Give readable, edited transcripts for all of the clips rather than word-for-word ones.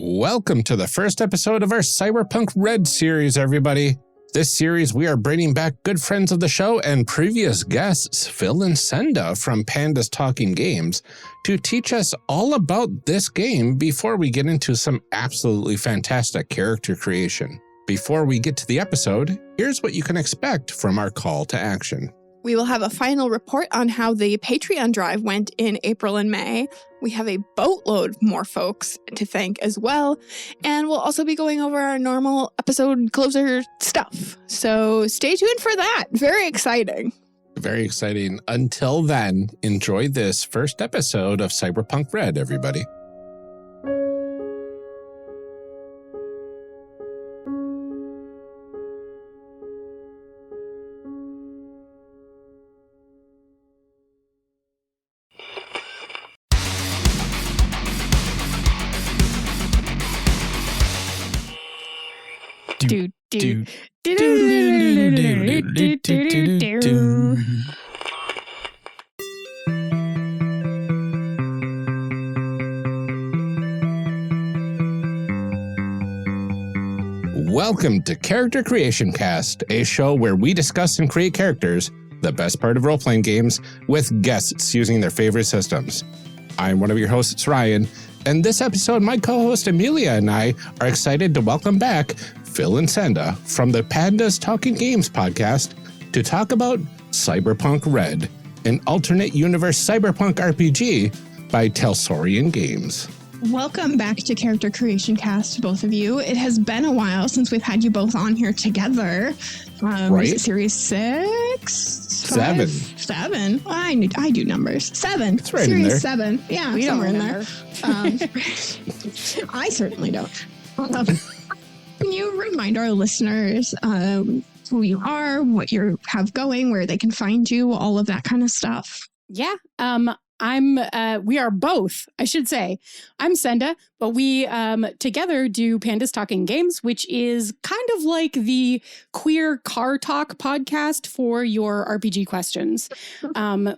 Welcome to the first episode of our Cyberpunk Red series, everybody. This series, we are bringing back good friends of the show and previous guests, Phil and Senda from Panda's Talking Games, to teach us all about this game before we get into some absolutely fantastic character creation. Before we get to the episode, here's what you can expect from our call to action. We will have a final report on how the Patreon drive went in April and May. We have a boatload more folks to thank as well. And we'll also be going over our normal episode closer stuff. So stay tuned for that. Very exciting. Very exciting. Until then, enjoy this first episode of Cyberpunk Red, everybody. Welcome to Character Creation Cast, a show where we discuss and create characters, the best part of role-playing games, with guests using their favorite systems. I'm one of your hosts, Ryan, and this episode, my co-host Amelia and I are excited to welcome back Phil and Senda from the Panda's Talking Games podcast to talk about Cyberpunk Red, an alternate universe cyberpunk RPG by Talsorian Games. Welcome back to Character Creation Cast, both of you. It has been a while since we've had you both on here together. Right? Is it series 6? Seven. 7? I do numbers. 7. It's right series in there. 7. Yeah, We don't somewhere in remember. there. I certainly don't. Can you remind our listeners who you are, what you have going, where they can find you, all of that kind of stuff? Yeah. We are both, I should say. I'm Senda, but we together do Panda's Talking Games, which is kind of like the queer car talk podcast for your RPG questions.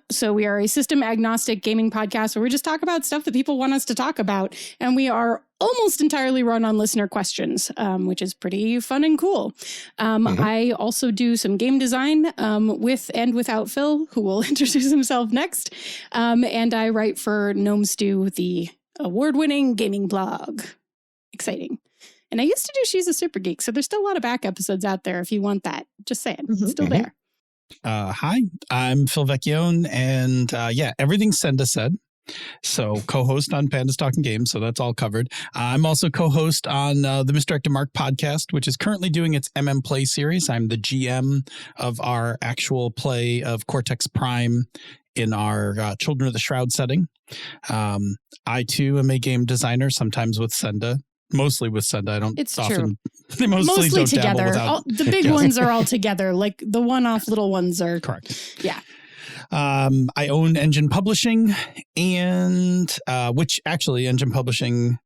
So we are a system agnostic gaming podcast where we just talk about stuff that people want us to talk about. And we are almost entirely run on listener questions, which is pretty fun and cool. I also do some game design with and without Phil, who will introduce himself next. And I write for Gnome Stew, the award-winning gaming blog. Exciting. And I used to do She's a Super Geek, so there's still a lot of back episodes out there if you want that. Just saying, it's still there. Hi, I'm Phil Vecchione, and everything Senda said. So co-host on Panda's Talking Games, so that's all covered. I'm also co-host on the Misdirected Mark podcast, which is currently doing its MM Play series. I'm the GM of our actual play of Cortex Prime in our Children of the Shroud setting. I too am a game designer, sometimes with Senda. Mostly with Senda. I don't It's often. true. They mostly don't together. Without, The big ones are all together. Like the one-off little ones are correct. Yeah. I own Engine Publishing, and which actually Engine Publishing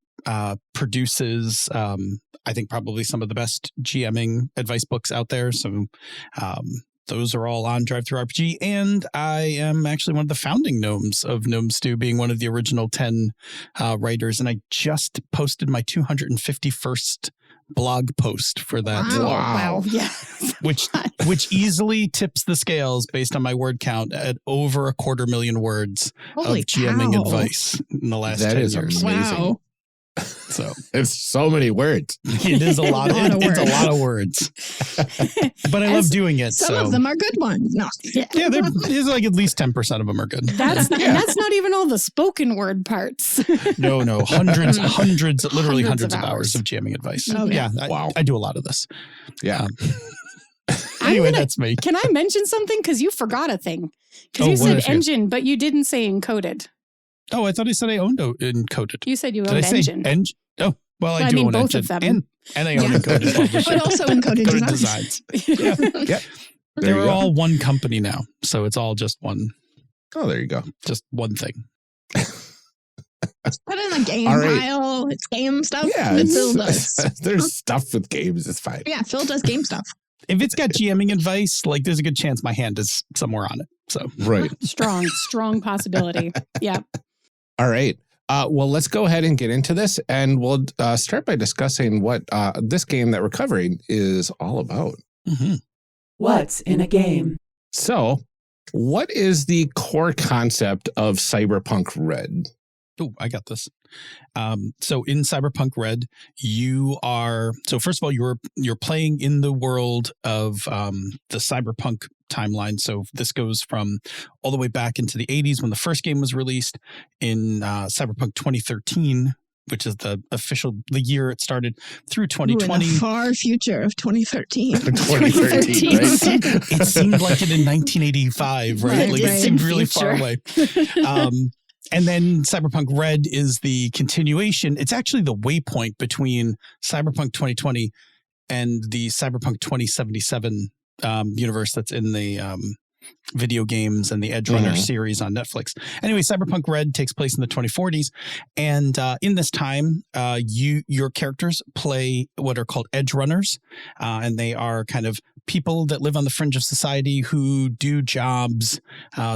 produces, I think, probably some of the best GMing advice books out there. So those are all on Drive-Thru-RPG, and I am actually one of the founding gnomes of Gnome Stew, being one of the original 10 writers, and I just posted my 251st blog post for that. Wow. Yeah. which easily tips the scales based on my word count at over 250,000 words Holy of GMing cow. advice in the last 10 That is years. amazing. Wow. So It's so many words. it is a lot. It's a lot of words, but I love doing it. Some of them are good ones. No. yeah, there's like at least 10% of them are good. That's not, and that's not even all the spoken word parts. No, hundreds, literally hundreds of hours. hours of jamming advice. Oh, yeah, Wow. I do a lot of this. Yeah. Anyway, that's me. Can I mention something? Because you forgot a thing. Because Oh, you what said I forget? engine, but you didn't say encoded. Oh, I thought I said I owned encoded. You said you Did I owned say engine. Oh, well, I I do mean, own both engine. of them. And I own encoded publishing. But also encoded Encoded designs. designs. Yep. There They're you go. all one company now, so it's all just one there you go. thing. Put in a game All right. file. It's game stuff. Yeah, that Phil does. there's stuff with games. It's fine. Yeah, Phil does game stuff. If it's got GMing advice, like there's a good chance my hand is somewhere on it. So Right. Strong possibility. Yeah. All right. Well, let's go ahead and get into this, and we'll start by discussing what this game that we're covering is all about. Mm-hmm. What's in a game? So, what is the core concept of Cyberpunk Red? Oh, I got this. So in Cyberpunk Red, first of all, you're playing in the world of the Cyberpunk timeline. So this goes from all the way back into the 80s when the first game was released in Cyberpunk 2013, which is the year it started, through 2020. Ooh, in the far future of 2013. 2013, right? It seemed like it in 1985, right? Like it seemed really far away. And then Cyberpunk Red is the continuation. It's actually the waypoint between Cyberpunk 2020 and the Cyberpunk 2077 universe that's in the video games and the Edge Runner series on Netflix. Anyway, Cyberpunk Red takes place in the 2040s. And in this time, your characters play what are called Edge Runners. And they are kind of people that live on the fringe of society who do jobs,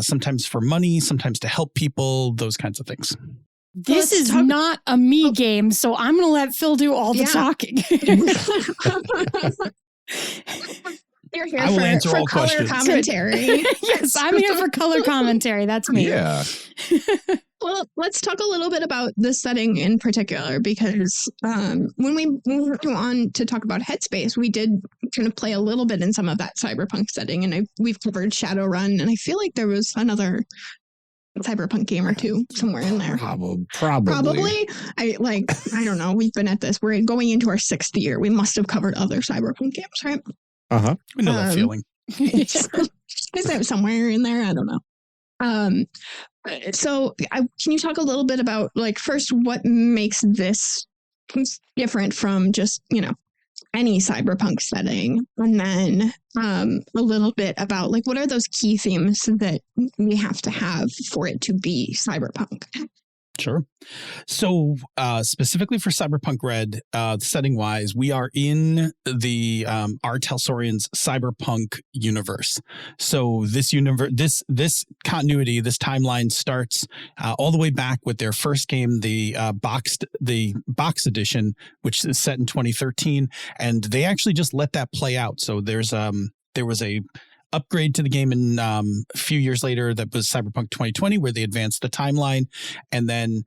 sometimes for money, sometimes to help people, those kinds of things. This is not a me game, so I'm going to let Phil do all the talking. You're here I will answer for all color questions. commentary. Yes, I'm here for color commentary. That's me. Yeah. Well, let's talk a little bit about the setting in particular, because when we moved on to talk about Headspace, we did kind of play a little bit in some of that cyberpunk setting, and we've covered Shadowrun, and I feel like there was another cyberpunk game or two somewhere in there. Probably. I don't know. We've been at this. We're going into our 6th year. We must have covered other cyberpunk games, right? Uh-huh. We know that feeling. Is that somewhere in there? I don't know. So can you talk a little bit about, first, what makes this different from just, any cyberpunk setting? And then a little bit about, what are those key themes that we have to have for it to be cyberpunk? Sure. So specifically for Cyberpunk Red, setting-wise, we are in the our Talsorian's cyberpunk universe. So this universe, this continuity, this timeline starts all the way back with their first game, the box edition, which is set in 2013, and they actually just let that play out. So there was a upgrade to the game in a few years later that was Cyberpunk 2020, where they advanced the timeline. And then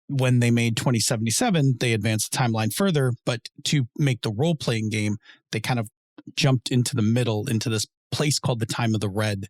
when they made 2077, they advanced the timeline further. But to make the role-playing game, they kind of jumped into the middle, into this place called the Time of the Red.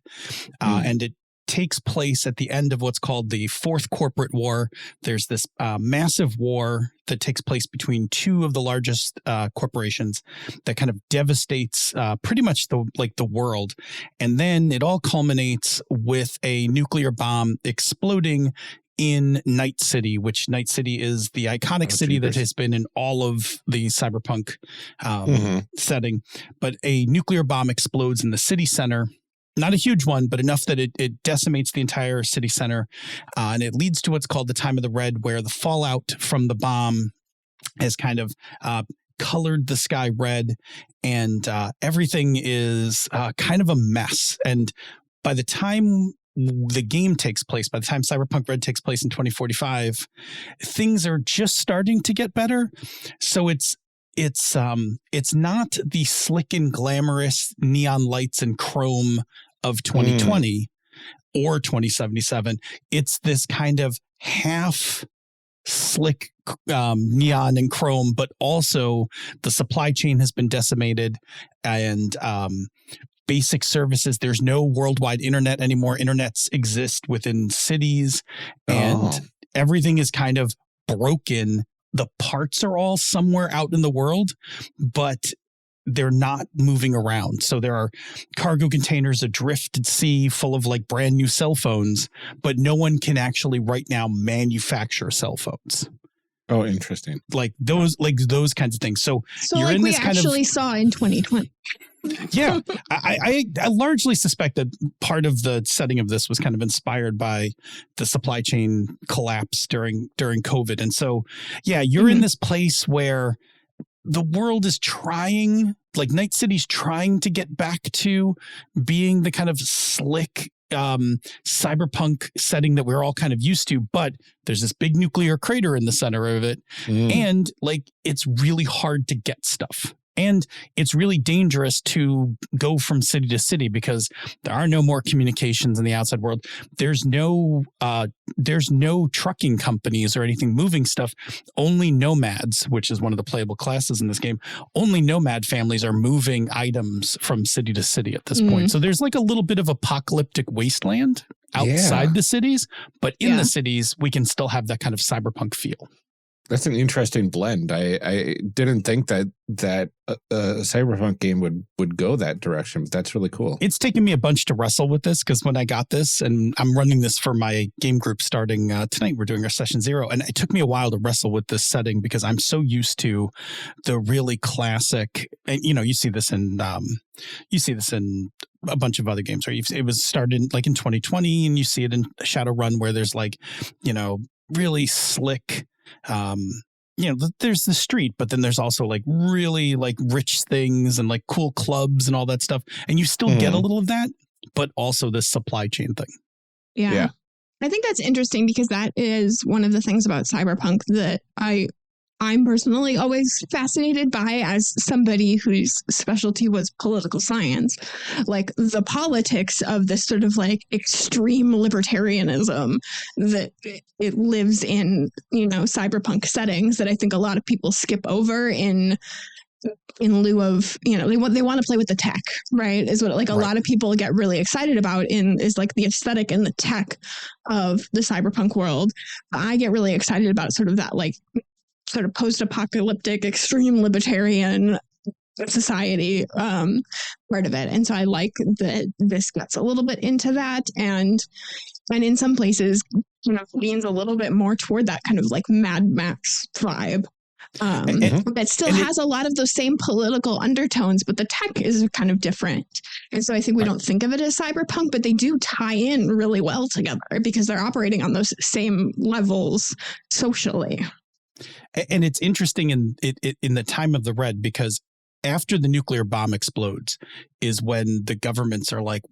And it takes place at the end of what's called the Fourth Corporate War. There's this massive war that takes place between two of the largest corporations that kind of devastates pretty much the world. And then it all culminates with a nuclear bomb exploding in Night City, which Night City is the iconic city that has been in all of the cyberpunk setting. But a nuclear bomb explodes in the city center. Not a huge one, but enough that it decimates the entire city center. And it leads to what's called the Time of the Red, where the fallout from the bomb has kind of colored the sky red, and everything is kind of a mess. And by the time the game takes place, by the time Cyberpunk Red takes place in 2045, things are just starting to get better. So it's not the slick and glamorous neon lights and chrome of 2020 or 2077. It's this kind of half slick neon and chrome, but also the supply chain has been decimated, and basic services. There's no worldwide internet anymore. Internets exist within cities, and everything is kind of broken. The parts are all somewhere out in the world, but they're not moving around. So there are cargo containers adrift at sea full of brand new cell phones, but no one can actually right now manufacture cell phones. Oh, interesting. Those kinds of things. So you're in we this kind actually of saw in 2020. Yeah, I largely suspect that part of the setting of this was kind of inspired by the supply chain collapse during COVID. And so, yeah, you're in this place where the world is trying, Night City's trying to get back to being the kind of slick, cyberpunk setting that we're all kind of used to, but there's this big nuclear crater in the center of it. And like, it's really hard to get stuff. And it's really dangerous to go from city to city because there are no more communications in the outside world. There's no trucking companies or anything moving stuff. Only nomads, which is one of the playable classes in this game, only nomad families are moving items from city to city at this point. So there's like a little bit of apocalyptic wasteland outside the cities, but in the cities, we can still have that kind of cyberpunk feel. That's an interesting blend. I didn't think that a cyberpunk game would go that direction, but that's really cool. It's taken me a bunch to wrestle with this because when I got this, and I'm running this for my game group starting tonight, we're doing our session 0, and it took me a while to wrestle with this setting because I'm so used to the really classic, and you see this in a bunch of other games, right? It was started like in 2020, and you see it in Shadowrun where there's like, really slick. There's the street, but then there's also like really like rich things and like cool clubs and all that stuff. And you still get a little of that, but also this supply chain thing. Yeah. I think that's interesting because that is one of the things about cyberpunk that I'm personally always fascinated by as somebody whose specialty was political science, like the politics of this sort of like extreme libertarianism that it lives in, cyberpunk settings that I think a lot of people skip over in lieu of, they want to play with the tech, right? Is what a lot of people get really excited about is like the aesthetic and the tech of the cyberpunk world. I get really excited about sort of that like sort of post-apocalyptic, extreme libertarian society part of it. And so I like that this gets a little bit into that and in some places, leans a little bit more toward that kind of like Mad Max vibe. But still has a lot of those same political undertones, but the tech is kind of different. And so I think we don't think of it as cyberpunk, but they do tie in really well together because they're operating on those same levels socially. And it's interesting in the time of the Red, because after the nuclear bomb explodes is when the governments are like,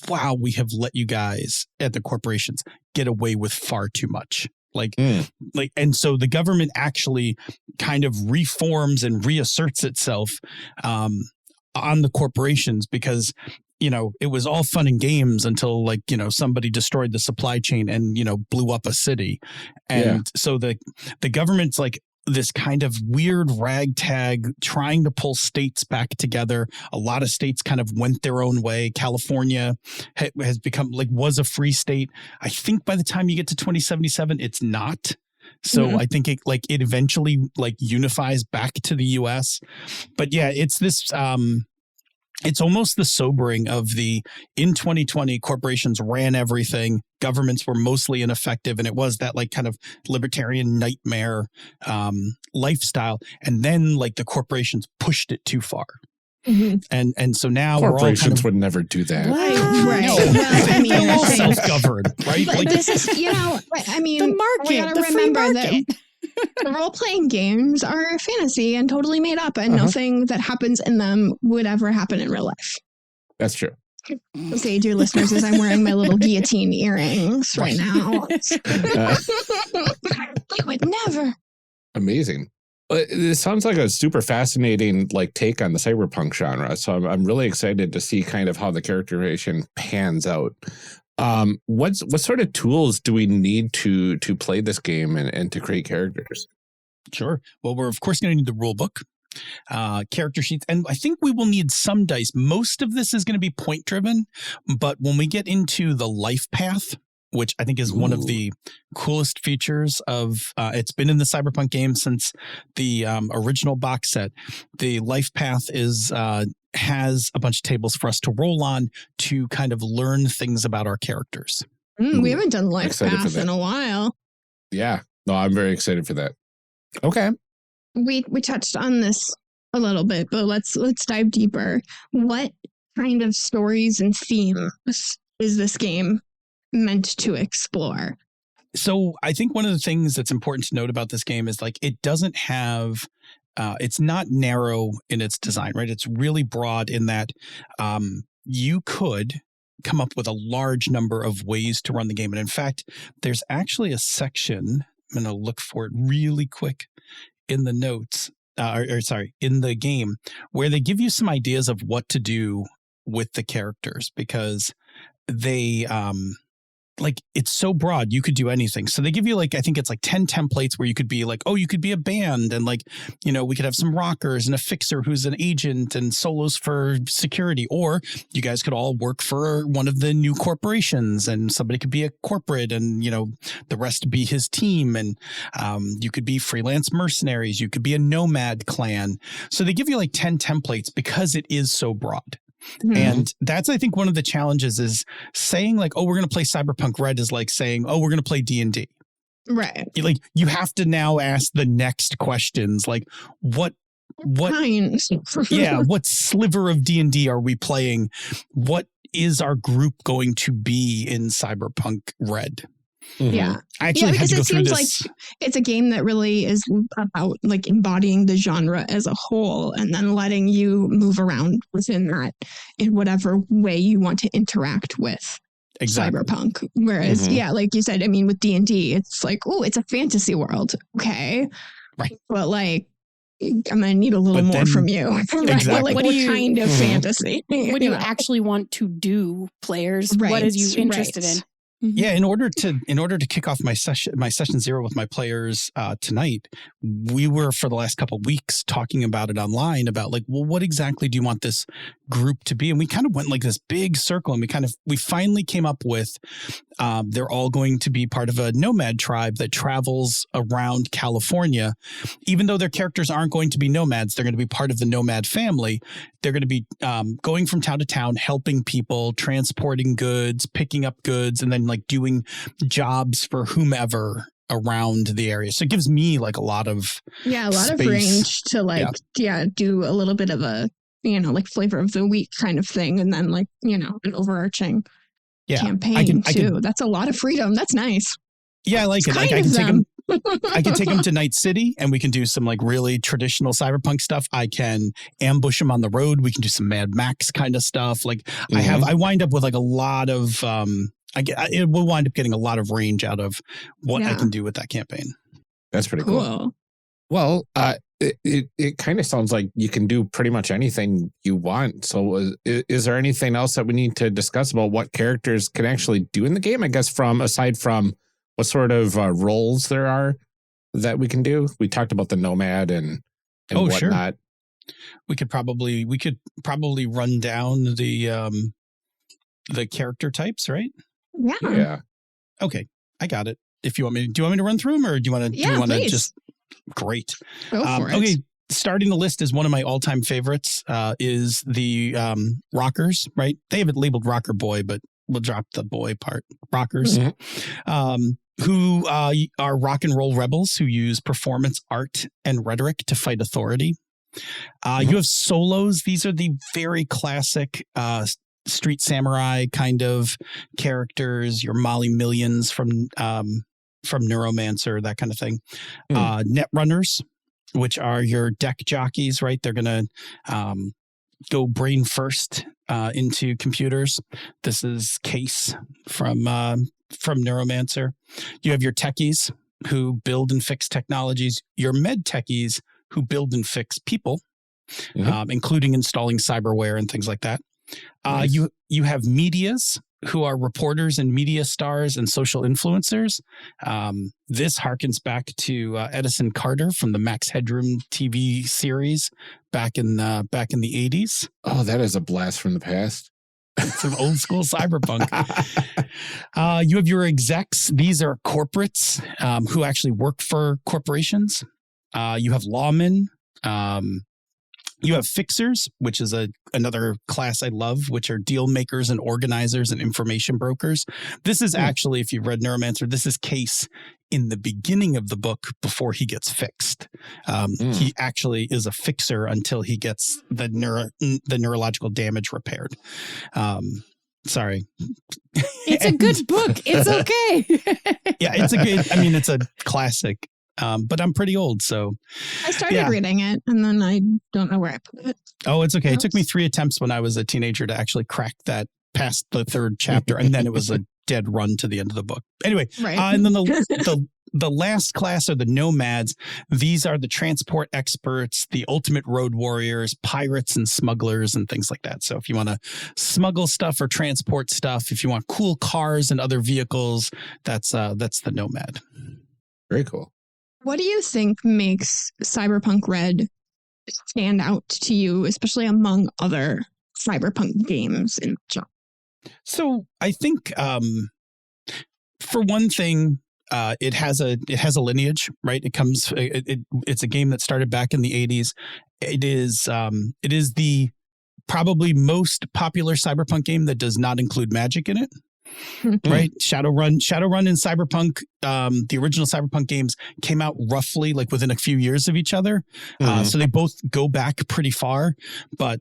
wow, we have let you guys at the corporations get away with far too much. And so the government actually kind of reforms and reasserts itself on the corporations because, it was all fun and games until somebody destroyed the supply chain and, blew up a city. And so the government's like this kind of weird ragtag trying to pull states back together. A lot of states kind of went their own way. California has become was a free state. I think by the time you get to 2077, it's not. So I think it eventually unifies back to the US. But yeah, it's this, it's almost the sobering of in 2020, corporations ran everything. Governments were mostly ineffective. And it was that kind of libertarian nightmare lifestyle. And then the corporations pushed it too far. And so now corporations would never do that. Right. No, they're all self-governed, right? This is, the market, we gotta remember that the role-playing games are fantasy and totally made up, and nothing that happens in them would ever happen in real life. That's true. Okay, dear listeners, as I'm wearing my little guillotine earrings right now. You would never. Amazing. It sounds like a super fascinating take on the cyberpunk genre. So I'm really excited to see kind of how the character creation pans out. What sort of tools do we need to play this game and to create characters? Sure. Well, we're of course going to need the rule book, character sheets, and I think we will need some dice. Most of this is going to be point driven, but when we get into the Lifepath, which I think is one of the coolest features of, it's been in the Cyberpunk game since the original box set. The Lifepath has a bunch of tables for us to roll on to kind of learn things about our characters. We haven't done Lifepath in a while. Yeah. No, I'm very excited for that. Okay. We touched on this a little bit, but let's dive deeper. What kind of stories and themes is this game meant to explore? So I think one of the things that's important to note about this game is it doesn't have, it's not narrow in its design, right? It's really broad in that you could come up with a large number of ways to run the game. And in fact, there's actually a section, I'm going to look for it really quick in the notes, in the game, where they give you some ideas of what to do with the characters, because they, it's so broad, you could do anything. So they give you I think it's 10 templates where you could be you could be a band, and we could have some rockers and a fixer who's an agent and solos for security, or you guys could all work for one of the new corporations and somebody could be a corporate and, the rest be his team. And you could be freelance mercenaries. You could be a nomad clan. So they give you 10 templates because it is so broad. Mm-hmm. And that's, I think, one of the challenges is saying we're going to play Cyberpunk Red is like saying, we're going to play D&D. Right. You have to now ask the next questions, what what sliver of D&D are we playing? What is our group going to be in Cyberpunk Red? Mm-hmm. Yeah. I actually had to go through this. It seems like it's a game that really is about embodying the genre as a whole and then letting you move around within that in whatever way you want to interact with Cyberpunk. Whereas, like you said, I mean, with D&D, it's it's a fantasy world. Okay. Right. But I'm going to need a little more from you. Exactly. What kind of fantasy? What do you actually want to do, players? Right, what is you interested in? Yeah, in order to kick off my session 0 with my players tonight, we were for the last couple of weeks talking about it online about what exactly do you want this group to be? And we kind of went this big circle, and we finally came up with they're all going to be part of a nomad tribe that travels around California. Even though their characters aren't going to be nomads, they're going to be part of the nomad family. They're going to be going from town to town, helping people, transporting goods, picking up goods, and then doing jobs for whomever around the area. So it gives me a lot of of range to do a little bit of a flavor of the week kind of thing, and then an overarching campaign too. That's a lot of freedom. That's nice. Yeah, I like it. I can take them. I can take them to Night City, and we can do some really traditional cyberpunk stuff. I can ambush them on the road. We can do some Mad Max kind of stuff. I wind up with a lot of. It will wind up getting a lot of range out of what I can do with that campaign. That's pretty cool. Well, it kind of sounds like you can do pretty much anything you want. So is there anything else that we need to discuss about what characters can actually do in the game? I guess aside from what sort of roles there are that we can do. We talked about the nomad and whatnot. Sure. We could probably run down the character types, right? Yeah. Okay, I got it. If you want me, do you want me to run through them, or do you want to? Yeah, please. Just great. Go for it. Okay, starting the list is one of my all-time favorites. Is the rockers, right? They have it labeled Rocker Boy, but we'll drop the boy part. Rockers, who are rock and roll rebels who use performance art and rhetoric to fight authority. You have solos. These are the very classic street samurai kind of characters, your Molly Millions from Neuromancer, that kind of thing. Net runners, which are your deck jockeys, right? They're going to go brain first into computers. This is Case from Neuromancer. You have your techies who build and fix technologies, your med techies who build and fix people, including installing cyberware and things like that. Nice. You have medias who are reporters and media stars and social influencers. This harkens back to Edison Carter from the Max Headroom TV series back in the 80s. Oh, that is a blast from the past. Some old school cyberpunk. You have your execs. These are corporates who actually work for corporations. You have lawmen. You have fixers, which is another class I love, which are deal makers and organizers and information brokers. This is actually, if you've read Neuromancer, this is Case in the beginning of the book before he gets fixed. He actually is a fixer until he gets the neurological damage repaired. Sorry. It's a good book. It's okay. Yeah, it's a classic. But I'm pretty old, so I started reading it, and then I don't know where I put it. Oh, it's okay. It took me 3 attempts when I was a teenager to actually crack that past the third chapter, and then it was a dead run to the end of the book. Anyway, Right. And then the last class are the nomads. These are the transport experts, the ultimate road warriors, pirates and smugglers and things like that. So if you want to smuggle stuff or transport stuff, if you want cool cars and other vehicles, that's the nomad. Very cool. What do you think makes Cyberpunk Red stand out to you, especially among other Cyberpunk games in genre? So I think for one thing, it has a lineage, right? It's a game that started back in the 80s. It is the probably most popular Cyberpunk game that does not include magic in it. Right? Shadowrun and Cyberpunk, the original Cyberpunk games came out roughly like within a few years of each other. So they both go back pretty far, but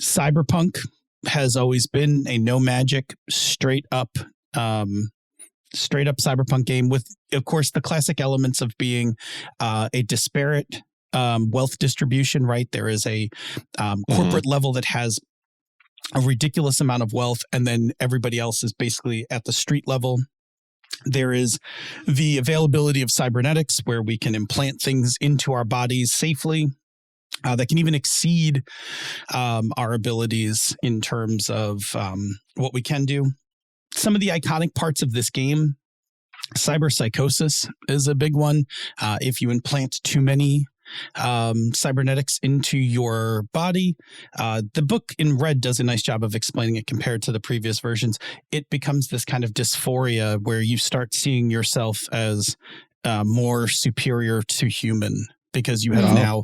Cyberpunk has always been a no magic, straight up Cyberpunk game with, of course, the classic elements of being a disparate wealth distribution, right? There is a corporate level that has a ridiculous amount of wealth, and then everybody else is basically at the street level. There is the availability of cybernetics, where we can implant things into our bodies safely that can even exceed our abilities in terms of what we can do. Some of the iconic parts of this game, cyberpsychosis is a big one. If you implant too many cybernetics into your body, the book in Red does a nice job of explaining it compared to the previous versions. It becomes this kind of dysphoria where you start seeing yourself as more superior to human, because you have now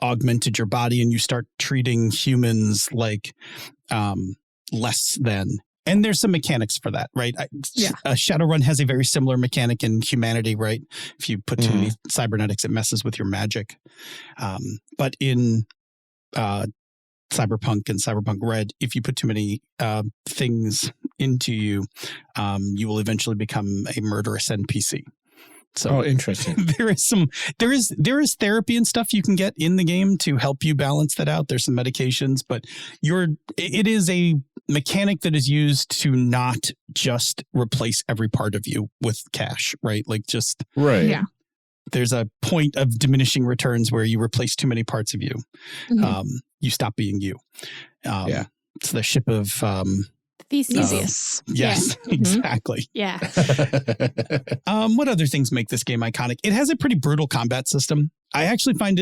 augmented your body and you start treating humans like less than. And there's some mechanics for that, right? Shadowrun has a very similar mechanic in humanity, right? If you put too many cybernetics, it messes with your magic. But in Cyberpunk and Cyberpunk Red, if you put too many things into you, you will eventually become a murderous NPC. So interesting. there is therapy and stuff you can get in the game to help you balance that out. There's some medications, but it is a mechanic that is used to not just replace every part of you with cash, right? Like just right. Yeah. There's a point of diminishing returns where you replace too many parts of you. You stop being you. It's the ship of Theseus. Yes, exactly. Yeah. What other things make this game iconic? It has a pretty brutal combat system. I actually find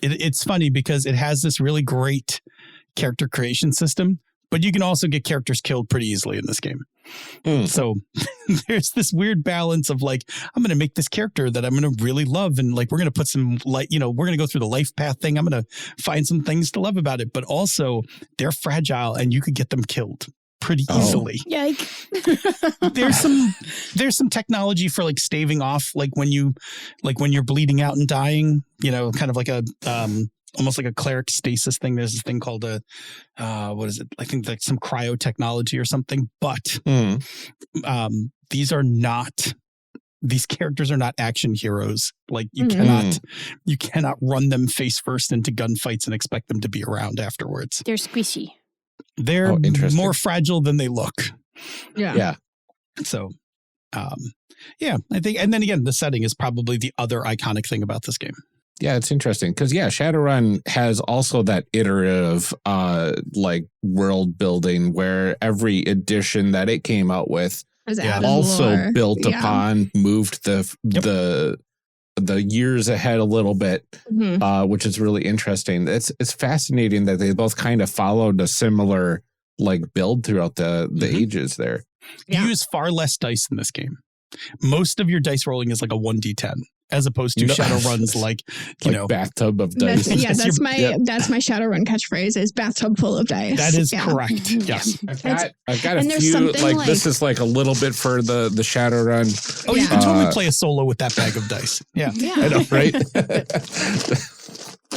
it's funny because it has this really great character creation system, but you can also get characters killed pretty easily in this game. So there's this weird balance of like, I'm going to make this character that I'm going to really love. And like, we're going to put some we're going to go through the Lifepath thing. I'm going to find some things to love about it, but also they're fragile and you could get them killed pretty easily. Yike. There's some technology for like staving off, like when you're bleeding out and dying, kind of like a, almost like a cleric stasis thing. There's this thing called what is it? I think like some cryo technology or something, but these characters are not action heroes. Like you cannot run them face first into gunfights and expect them to be around afterwards. They're squishy. They're more fragile than they look. Yeah. So, I think, and then again, the setting is probably the other iconic thing about this game. Yeah, it's interesting because Shadowrun has also that iterative world building where every edition that it came out with also built upon, moved the years ahead a little bit, which is really interesting. It's fascinating that they both kind of followed a similar build throughout the ages there. You use far less dice in this game. Most of your dice rolling is like a 1d10. As opposed to Shadowrun's bathtub of dice. That's my Shadowrun catchphrase is bathtub full of dice. That is correct. Yes. I've got a few this is like a little bit for the Shadowrun. Oh, you can totally play a solo with that bag of dice. Yeah. I know, right?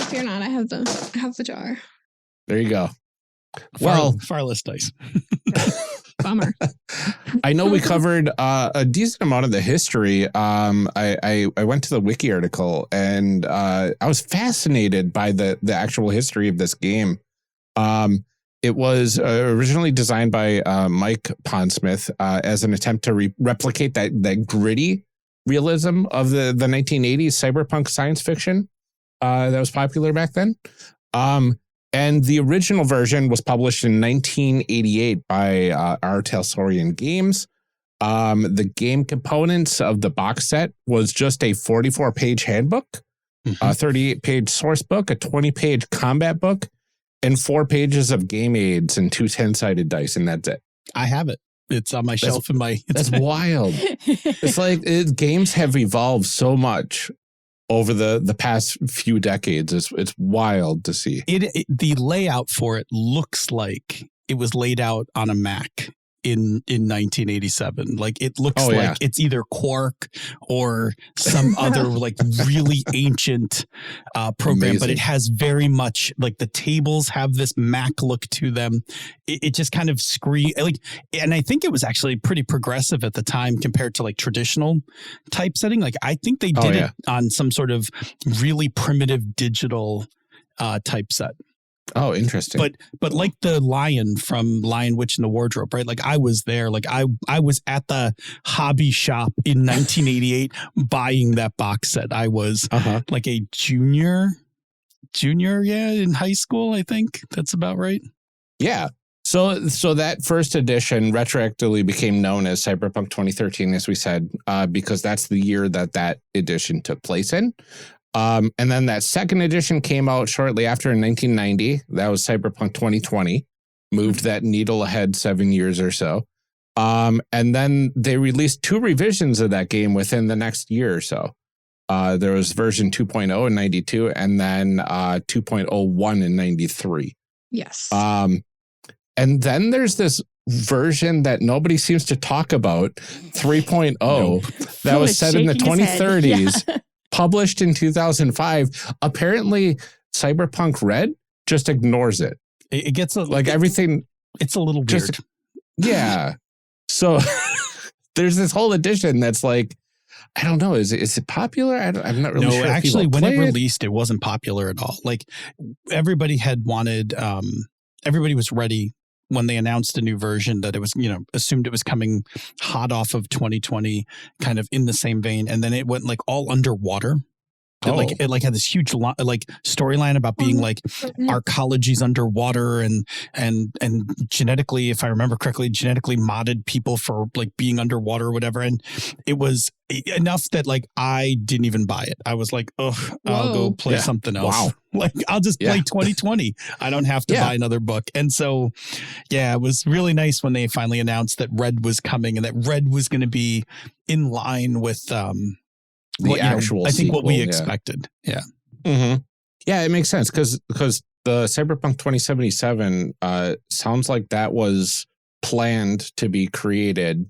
Fear not, I have the jar. There you go. Far less dice. Bummer. I know we covered a decent amount of the history. I went to the wiki article and I was fascinated by the actual history of this game. It was originally designed by Mike Pondsmith as an attempt to replicate that gritty realism of the 1980s cyberpunk science fiction that was popular back then. And the original version was published in 1988 by our Talsorian Games. The game components of the box set was just a 44-page handbook, a 38-page source book, a 20-page combat book, and 4 pages of game aids and 2 10-sided dice, and that's it. I have it. It's on my shelf in my... That's wild. It's like games have evolved so much over the past few decades. It's wild to see. The layout for it looks like it was laid out on a Mac in 1987. Like it looks like it's either Quark or some other like really ancient program. Amazing. But it has very much like the tables have this Mac look to them. It just kind of like, and I think it was actually pretty progressive at the time compared to like traditional typesetting. Like I think they did it on some sort of really primitive digital typeset. Oh, interesting. But like the lion from Lion, Witch, and the Wardrobe, right? Like I was there. Like I was at the hobby shop in 1988 buying that box set. I was like a junior, in high school, I think. That's about right. Yeah. So that first edition retroactively became known as Cyberpunk 2013, as we said, because that's the year that edition took place in. And then that second edition came out shortly after in 1990. That was Cyberpunk 2020, moved that needle ahead 7 years or so. And then they released 2 revisions of that game within the next year or so. There was version 2.0 in 92 and then 2.01 in 93. Yes. And then there's this version that nobody seems to talk about, 3.0, that was set in the 2030s. Published in 2005. Apparently, Cyberpunk Red just ignores it. It gets like everything. It's a little weird. Yeah. So there's this whole edition that's like, I don't know. Is it popular? I'm not really sure. No, actually, when it released, it wasn't popular at all. Like everybody had wanted. Everybody was ready when they announced a new version that it was, assumed it was coming hot off of 2020, kind of in the same vein. And then it went like all underwater. It had this huge storyline about being like arcology's underwater and genetically, if I remember correctly, genetically modded people for like being underwater or whatever. And it was enough that like I didn't even buy it. I was like, I'll go play something else. Wow. Like I'll just play 2020. I don't have to buy another book. And so, it was really nice when they finally announced that Red was coming and that Red was going to be in line with the actual I think sequel, what we expected. Yeah. Mm-hmm. Yeah, it makes sense because the Cyberpunk 2077 sounds like that was planned to be created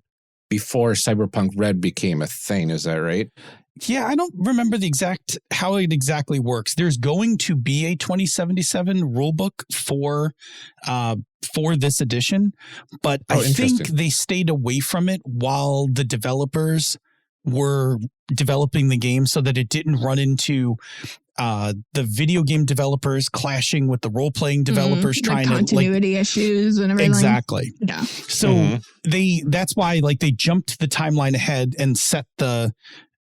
before Cyberpunk Red became a thing. Is that right? Yeah, I don't remember how it exactly works. There's going to be a 2077 rulebook for this edition, but I think they stayed away from it while the developers were developing the game so that it didn't run into the video game developers clashing with the role-playing developers trying to continuity issues and everything. Exactly. Yeah. So that's why like they jumped the timeline ahead and set the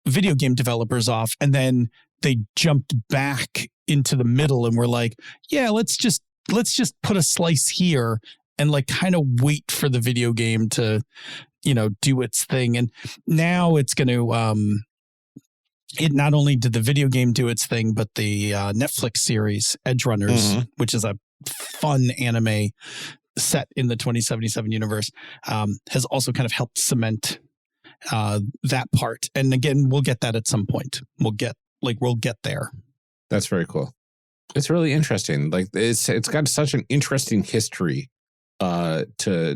video game developers off, and then they jumped back into the middle and were like, let's just put a slice here and like kind of wait for the video game to do its thing. And now it's going to it not only did the video game do its thing, but the Netflix series Edge Runners, which is a fun anime set in the 2077 universe, has also kind of helped cement that part. And again, we'll get that at some point. We'll get there. That's very cool. It's really interesting. Like it's got such an interesting history of a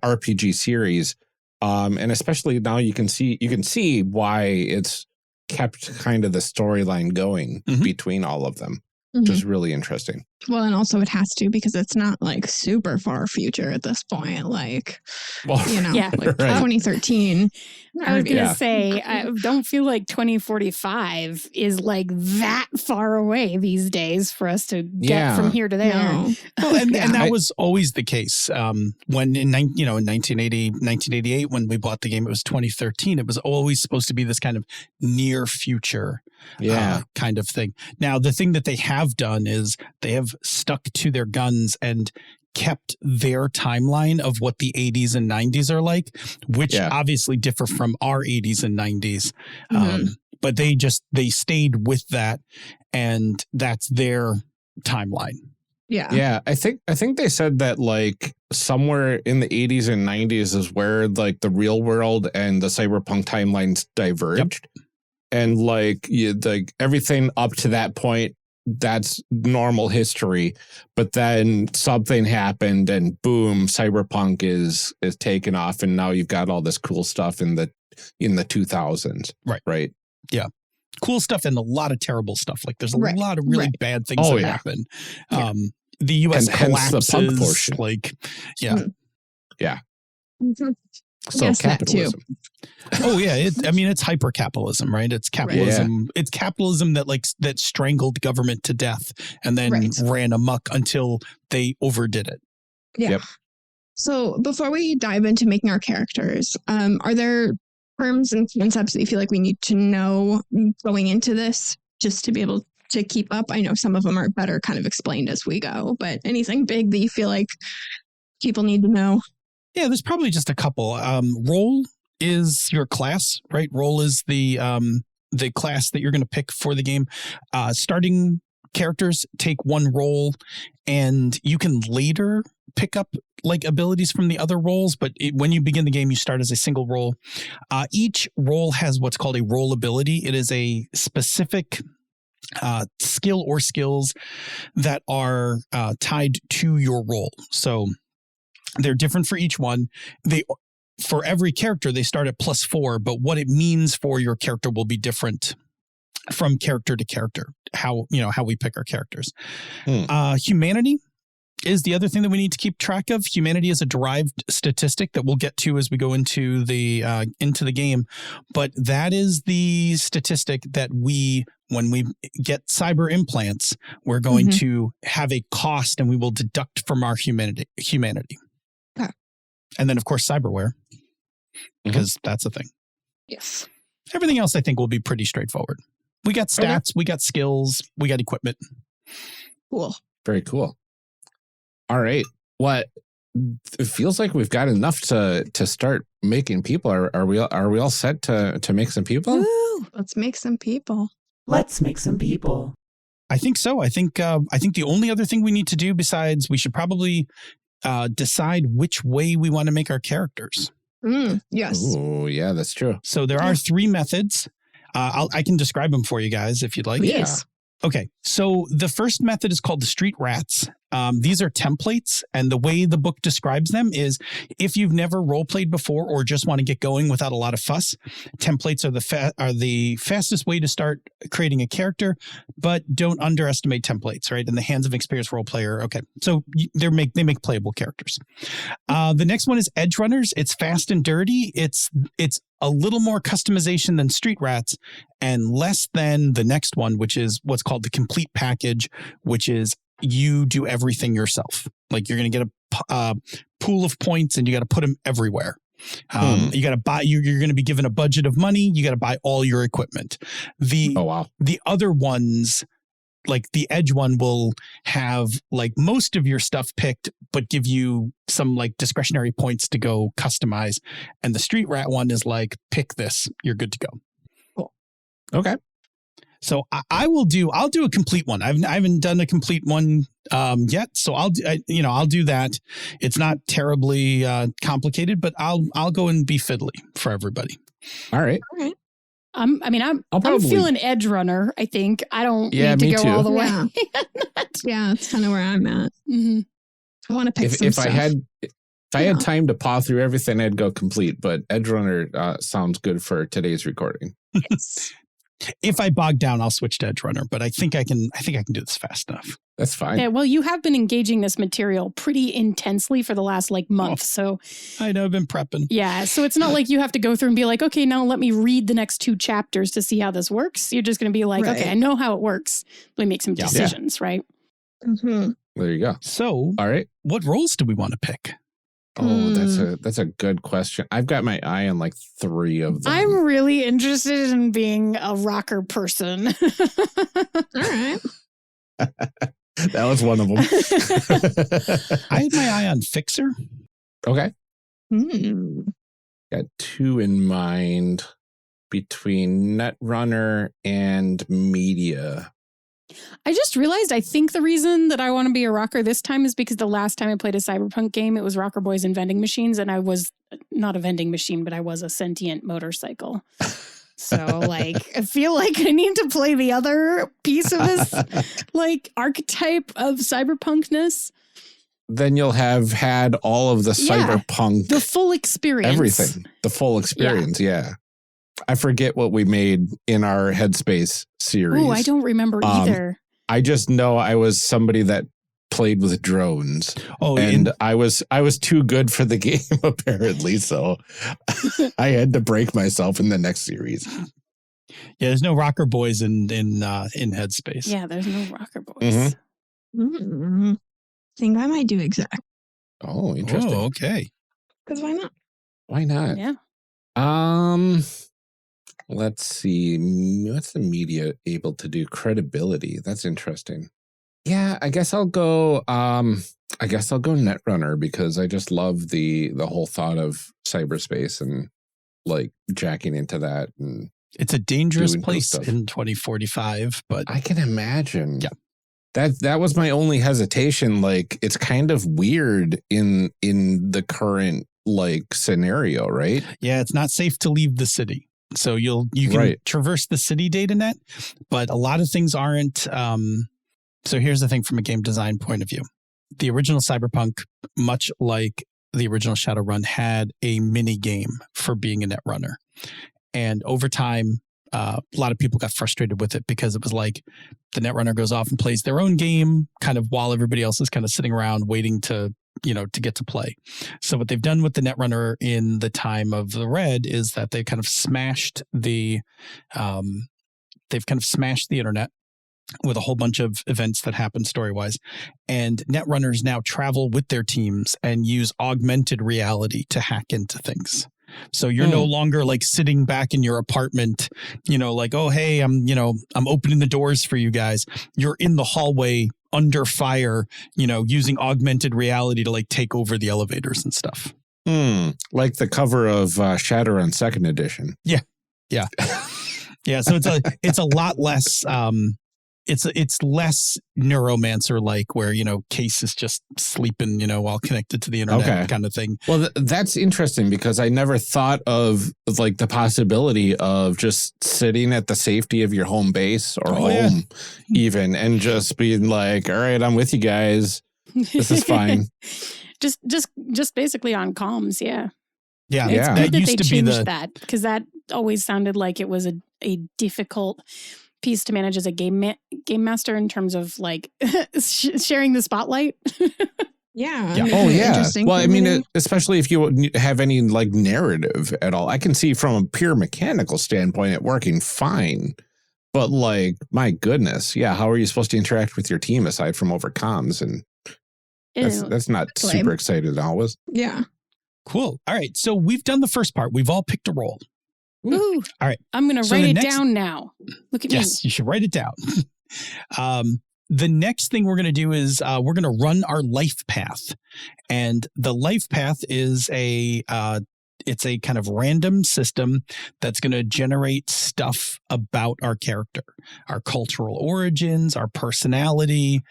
RPG series. And especially now you can see why it's kept kind of the storyline going between all of them, which is really interesting. Well, and also it has to because it's not like super far future at this point. Like, Well, Yeah. like right. 2013. I was going to Yeah. say, I don't feel like 2045 is like that far away these days for us to get Yeah. from here to there. No. Well, and Yeah. that I- was always the case. When in 1988, when we bought the game, it was 2013. It was always supposed to be this kind of near future Yeah. kind of thing. Now, the thing that they have done is they have stuck to their guns and kept their timeline of what the 80s and 90s are like, which Yeah. obviously differ from our 80s and 90s. Mhm. But they stayed with that, and that's their timeline. Yeah. Yeah, I think they said that like somewhere in the 80s and 90s is where like the real world and the cyberpunk timelines diverged. And like everything up to that point, that's normal history. But then something happened and boom, cyberpunk is taken off, and now you've got all this cool stuff in the 2000s. Right. Cool stuff and a lot of terrible stuff. Like there's a Right. lot of really Right. bad things Oh, that yeah. happen. Yeah. The U.S. And hence the punk collapses. portion. Like, yeah. Mhm. So Yes, that too. capitalism. Oh yeah. It's hyper capitalism, right? It's capitalism. It's capitalism that strangled government to death and then Right. ran amok until they overdid it. Yeah. Yep. So before we dive into making our characters, are there terms and concepts that you feel like we need to know going into this just to be able to keep up? I know some of them are better kind of explained as we go, but anything big that you feel like people need to know? Yeah, there's probably just a couple. Role is your class, right? Role is the class that you're going to pick for the game. Starting characters take one role, and you can later pick up like abilities from the other roles. But when you begin the game, you start as a single role. Each role has what's called a role ability. It is a specific skill or skills that are tied to your role. So they're different for each one. For every character, they start at +4, but what it means for your character will be different from character to character. How we pick our characters. Humanity is the other thing that we need to keep track of. Humanity is a derived statistic that we'll get to as we go into the game, but that is the statistic that when we get cyber implants, we're going to have a cost, and we will deduct from our humanity. Okay. And then, of course, cyberware, because that's a thing. Yes. Everything else, I think, will be pretty straightforward. We got stats, we got skills, we got equipment. Cool. Very cool. All right. It feels like we've got enough to start making people. Are we all set to make some people? Woo! Let's make some people. Let's make some people. I think so. I think the only other thing we need to do besides we should probably decide which way we want to make our characters. Yes. Oh, yeah, that's true. So there are 3 methods. I can describe them for you guys if you'd like. Yeah. Yes. Okay, so the first method is called the street rats. These are templates, and the way the book describes them is if you've never role played before or just want to get going without a lot of fuss, templates are the fastest way to start creating a character, but don't underestimate templates, right? In the hands of an experienced role player. Okay, so they make playable characters. The next one is edge runners. It's fast and dirty. It's a little more customization than street rats and less than the next one, which is what's called the complete package, which is you do everything yourself. Like you're going to get a pool of points and you got to put them everywhere. You got to buy, you're going to be given a budget of money. You got to buy all your equipment. Oh, wow. The other ones, like the edge one, will have like most of your stuff picked, but give you some like discretionary points to go customize. And the street rat one is like, pick this, you're good to go. Cool. Okay. So I'll do a complete one. I haven't done a complete one yet. So I'll do that. It's not terribly complicated, but I'll go and be fiddly for everybody. All right. All right. I'm feeling edge runner. I think I don't need to me go too. all the way. Yeah. Yeah, that's kind of where I'm at. Mhm. I want to pick some If stuff. I had time to paw through everything, I'd go complete. But Edge Runner sounds good for today's recording. Yes. If I bog down, I'll switch to Edge Runner, but I think I can do this fast enough. That's fine. Yeah, well, you have been engaging this material pretty intensely for the last month. So I know, I've been prepping. Yeah. So it's not like you have to go through and be like, okay, now let me read the next 2 chapters to see how this works. You're just going to be like, okay, I know how it works. Let me make some decisions, right? Mm-hmm. There you go. So, all right. What roles do we want to pick? Oh, that's a good question. I've got my eye on 3 of them. I'm really interested in being a rocker person. All right. That was one of them. I had my eye on Fixer. Okay. Mm. Got 2 in mind between Netrunner and Media. I just realized I think the reason that I want to be a rocker this time is because the last time I played a Cyberpunk game, it was Rocker Boys and vending machines, and I was not a vending machine, but I was a sentient motorcycle. So, I feel like I need to play the other piece of this, archetype of cyberpunkness. Then you'll have had all of the cyberpunk. The full experience. Everything. The full experience, yeah. I forget what we made in our Headspace series. Oh, I don't remember either. I just know I was somebody that played with drones. Oh, and I was too good for the game apparently, so I had to break myself in the next series. Yeah, there's no Rocker Boys in Headspace. Yeah, there's no Rocker Boys. Mm-hmm. Think I might do exact. Oh, interesting. Oh, okay. Because why not? Why not? Yeah. Let's see. What's the Media able to do? Credibility. That's interesting. Yeah, I guess I'll go Netrunner because I just love the whole thought of cyberspace and jacking into that. And it's a dangerous place in 2045, but I can imagine. Yeah. That was my only hesitation. It's kind of weird in the current scenario, right? Yeah, it's not safe to leave the city. So you can traverse the city data net, but a lot of things aren't. So here's the thing from a game design point of view. The original Cyberpunk, much like the original Shadowrun, had a mini game for being a Netrunner. And over time, a lot of people got frustrated with it because it was the Netrunner goes off and plays their own game kind of while everybody else is kind of sitting around waiting to get to play. So what they've done with the Netrunner in the time of the Red is that they've kind of smashed the internet with a whole bunch of events that happen story-wise. And Netrunners now travel with their teams and use augmented reality to hack into things. So you're no longer sitting back in your apartment, oh, hey, I'm opening the doors for you guys. You're in the hallway under fire, using augmented reality to take over the elevators and stuff. Like the cover of Shadowrun 2nd edition. Yeah. Yeah. Yeah. So it's a lot less, it's less Neuromancer where, Case is just sleeping, while connected to the internet kind of thing. Well, that's interesting because I never thought of the possibility of just sitting at the safety of your home base or home even and just being all right, I'm with you guys. This is fine. just basically on comms. Yeah. Yeah. It's that good that used they to be changed that because that always sounded like it was a difficult piece to manage as a game master in terms of sharing the spotlight. Yeah. Oh, yeah. Well, I mean, especially if you have any narrative at all, I can see from a pure mechanical standpoint it working fine. But my goodness, yeah, how are you supposed to interact with your team aside from over comms? And that's not super excited always. Yeah. Cool. All right. So we've done the first part. We've all picked a role. Ooh. All right. I'm going to write it down now. Look at me. Yes, you should write it down. The next thing we're going to do is we're going to run our life path. And the life path is it's a kind of random system that's going to generate stuff about our character, our cultural origins, our personality,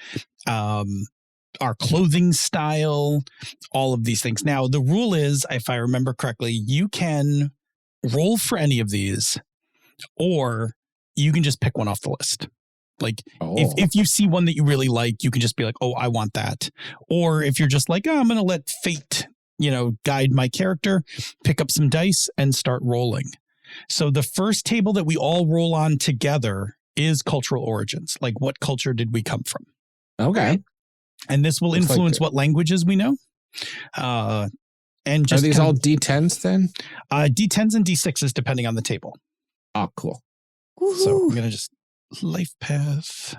our clothing style, all of these things. Now, the rule is, if I remember correctly, you can roll for any of these, or you can just pick one off the list. If you see one that you really like, you can just be like, oh, I want that. Or if you're just I'm going to let fate, guide my character, pick up some dice and start rolling. So the first table that we all roll on together is cultural origins. Like, what culture did we come from? Okay. And this will Looks like influence it. what languages we know. And just Are these kind all of, D10s then? D10s and D6s depending on the table. Oh, cool. So I'm going to just Lifepath.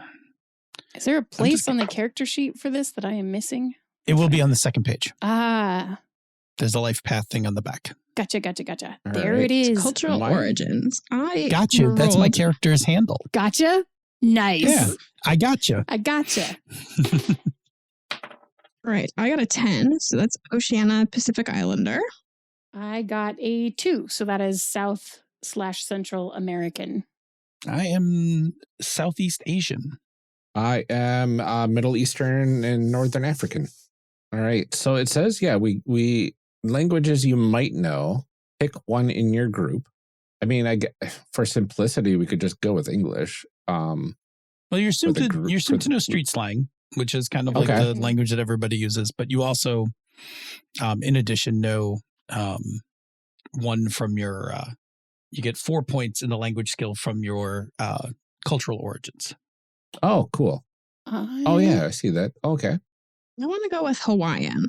Is there a place on the character sheet for this that I am missing? It will be on the second page. Ah, There's a Lifepath thing on the back. gotcha. All There right. it is. Cultural Mine. origins. I Gotcha. That's my rolled- character's handle. Gotcha. Nice. Yeah, I gotcha. I gotcha. Right. I got a 10. So that's Oceania Pacific Islander. I got a 2, so that is South/Central American. I am Southeast Asian. I am Middle Eastern and Northern African. All right. So it says, yeah, we languages you might know, pick one in your group. I mean, for simplicity, we could just go with English. Well, you're assumed the to group- you're assumed for to the- know street slang, which is kind of like Okay. the language that everybody uses. But you also, in addition, know one from your. You get 4 points in the language skill from your cultural origins. Oh, cool. Oh, yeah, I see that. Okay. I want to go with Hawaiian.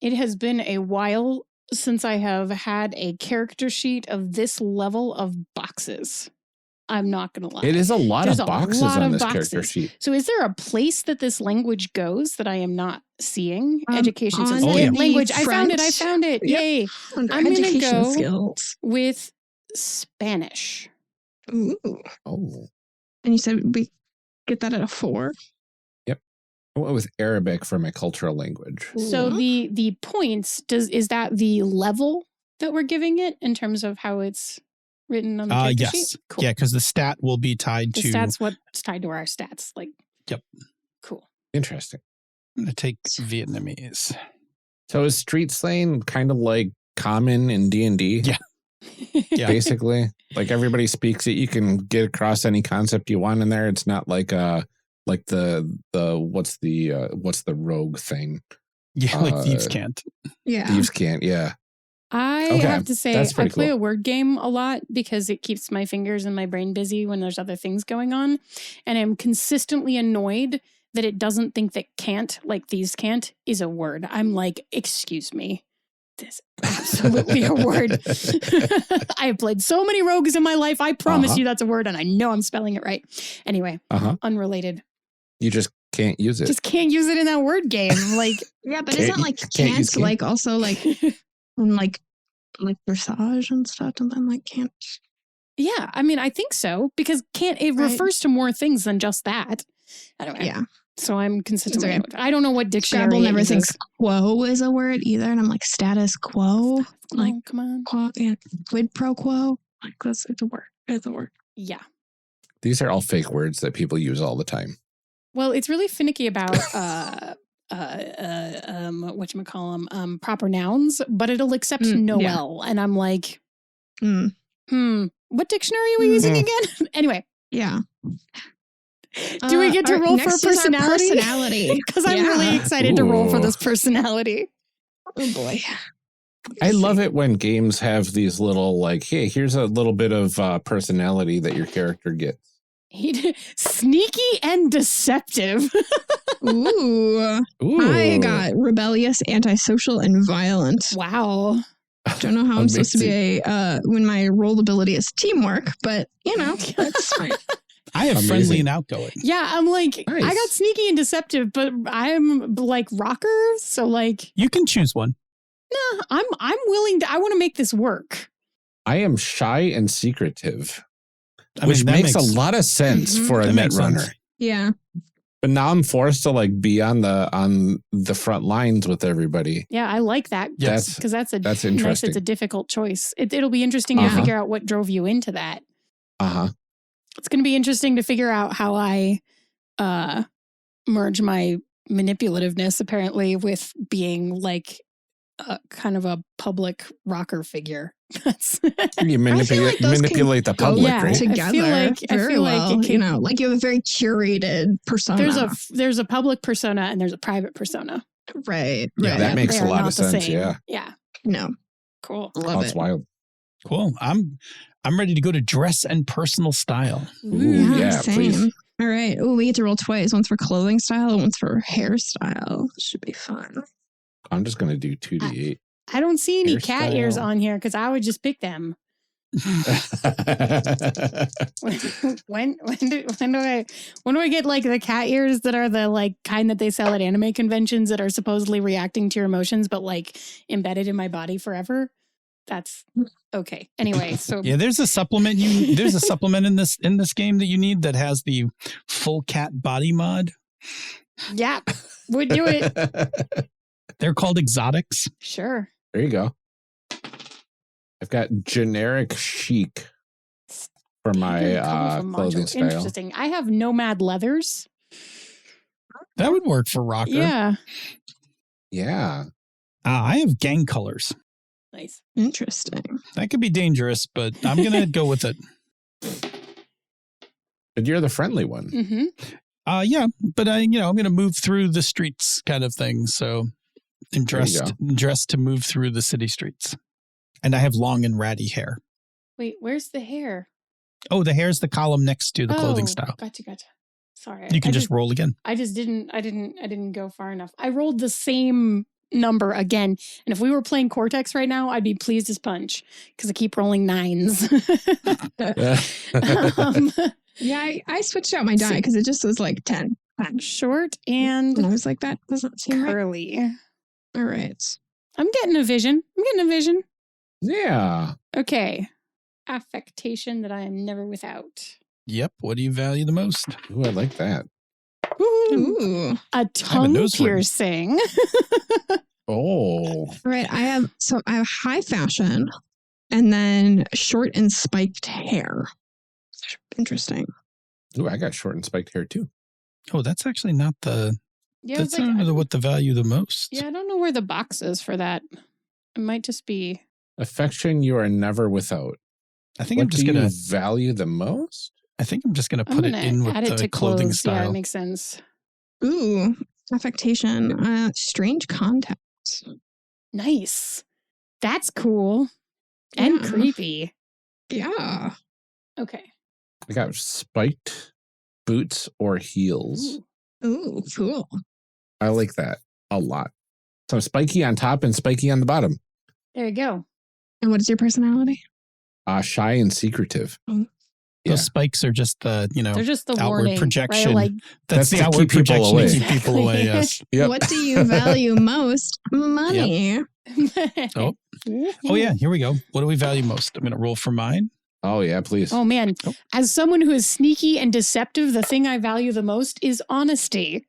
It has been a while since I have had a character sheet of this level of boxes. I'm not going to lie. It is a lot There's of a boxes lot on of this character boxes. sheet. So is there a place that this language goes that I am not seeing? Education on says Oh, yeah. language. I found it. front. Yep. Yay. Under I'm gonna education go- skills. With Spanish. Ooh. Oh, And you said we get that at a 4? I went with Arabic for my cultural language. So Ooh. the points, is that the level that we're giving it in terms of how it's written on the character Yes. sheet? Cool. Yeah, because the stat will be tied The to. stats, what's tied to our stats. Like, Yep. Cool. Interesting. I'm going to take Vietnamese. So is street slang kind of like common in D&D? Yeah. Yeah. Basically, like everybody speaks it. You can get across any concept you want in there. It's not like the what's the rogue thing? Yeah, like thieves can't. Yeah. Thieves can't. Yeah. I Okay, have to say, that's I pretty play cool. a word game a lot because it keeps my fingers and my brain busy when there's other things going on. And I'm consistently annoyed that it doesn't think that can't, like these can't, is a word. I'm like, excuse me. This is absolutely a word. I have played so many rogues in my life. I promise Uh-huh. you that's a word, and I know I'm spelling it right. Anyway, unrelated. You just can't use it. Just can't use it in that word game. Like, Yeah, but Can't- isn't like can't use can't can't. like also like like dressage and stuff and then like can't. yeah, I mean, I think so because can't it Right. refers to more things than just that. I don't know. Yeah. So I'm consistently. okay. I don't know what dictionary. Scrabble it never uses. thinks quo is a word either, and I'm like status quo, like Oh, come on. quo, yeah, quid pro quo. Like it's a word. It's a word. Yeah. These are all fake words that people use all the time. Well, it's really finicky about whatchamacallem, proper nouns, but it'll accept Noel. And I'm like, Mm. what dictionary are we using again? Anyway, Yeah. do we get to our- roll for next is our personality? personality. Because I'm really excited to roll for Ooh. this personality. Oh boy. I love it when games have these little like, hey, here's a little bit of personality that your character gets. Sneaky and deceptive. Ooh. Ooh. I got rebellious, antisocial, and violent. Wow. Don't know how I'm supposed to be when my role ability is teamwork, but you know, that's fine. I have Amazing. friendly and outgoing. Yeah, I'm like, I Nice. got sneaky and deceptive, but I'm like rocker, so like, You can choose one. nah, I'm willing to. I want to make this work. I am shy and secretive, I which mean, that makes a lot of sense Mhm. for a that net makes runner. sense. Yeah. But now I'm forced to like be on the front lines with everybody. Yeah, I like that. Yes. Because that's That's nice. interesting. It's a difficult choice. It'll be interesting to Uh-huh. figure out what drove you into that. Uh-huh. It's going to be interesting to figure out how I merge my manipulativeness apparently with being like kind of a public rocker figure. That's You like those manipulate the Go public, Yeah. right? together. I very feel like well. it can- You know, like you have a very curated persona. there's a public persona and there's a private persona. right. Yeah, Right. that makes They a are lot not of the sense. same. Yeah. Yeah. No. Cool. Love That's it. wild. Cool. I'm ready to go to dress and personal style. Ooh, yeah, same. please. All right. Oh, we get to roll twice. One's for clothing style and one's for hairstyle. Should be fun. I'm just going to do 2d8. I don't see any cat Hairstyle. ears on here because I would just pick them. when do I get like the cat ears that are the like kind that they sell at anime conventions that are supposedly reacting to your emotions but like embedded in my body forever? That's okay. Anyway, so Yeah, there's a supplement in this game that you need that has the full cat body mod. yeah, would do it. They're called exotics. Sure. There you go. I've got generic chic for my clothing style. Interesting. I have nomad leathers. That would work for rocker. Yeah. Yeah. I have gang colors. Nice. Interesting. That could be dangerous, but I'm going to go with it. But you're the friendly one. Mm-hmm. Yeah, but I'm going to move through the streets kind of thing. So I'm dressed to move through the city streets. And I have long and ratty hair. Wait, where's the hair? Oh, the hair's the column next to the clothing style. Gotcha. Sorry. You can just roll again. I didn't go far enough. I rolled the same number again. And if we were playing Cortex right now, I'd be pleased as punch because I keep rolling 9s. Yeah, I switched out my die because it just was like 10. Short and I was like, that doesn't seem right. curly. All right. I'm getting a vision. Yeah. Okay. Affectation that I am never without. Yep. What do you value the most? Ooh, I like that. Ooh. A tongue nose ring. piercing. Oh. Right. I have high fashion and then short and spiked hair. Interesting. Ooh, I got short and spiked hair too. Oh, that's actually not the... Yeah, that's not what the value the most. Yeah, I don't know where the box is for that. It might just be... Affection you are never without. I think What I'm just do going you to... value the most? I think I'm just going to put it in with the clothing style. Yeah, it makes sense. Ooh. Affectation. Strange contacts. Nice. That's cool. And Yeah. creepy. Yeah. Okay. I got spiked boots or heels. Ooh, cool. I like that a lot. So spiky on top and spiky on the bottom. There you go. And what is your personality? Shy and secretive. Oh. Yeah. Those spikes are just the, They're just the outward warning, projection. right? Like, That's the to outward keep people projection away. to keep people away, yes. Yep. What do you value most? Money. Oh. Oh, yeah, here we go. What do we value most? I'm going to roll for mine. Oh, yeah, please. Oh, man. Oh. As someone who is sneaky and deceptive, the thing I value the most is honesty.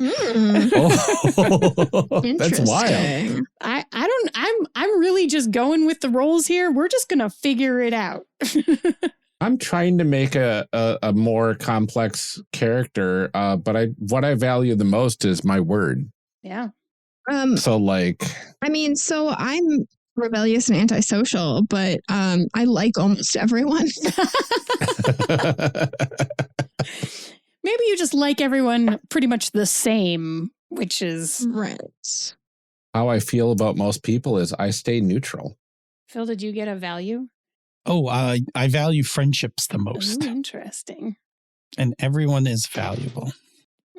Mm. Oh, that's wild. Interesting. I'm really just going with the rolls here. We're just going to figure it out. I'm trying to make a more complex character, but what I value the most is my word. Yeah. So like, I mean, so I'm rebellious and antisocial, but I like almost everyone. Maybe you just like everyone pretty much the same, which is... Right. how I feel about most people is I stay neutral. Phil, did you get a value? Oh, I value friendships the most. Ooh, interesting. And everyone is valuable.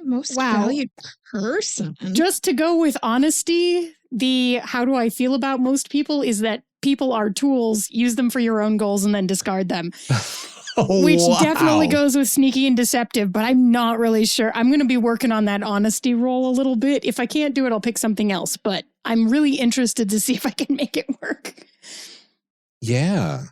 Most Wow. valued person. Just to go with honesty, the how do I feel about most people is that people are tools, use them for your own goals and then discard them. Which definitely goes with sneaky and deceptive, but I'm not really sure. I'm going to be working on that honesty roll a little bit. If I can't do it, I'll pick something else, but I'm really interested to see if I can make it work. Yeah,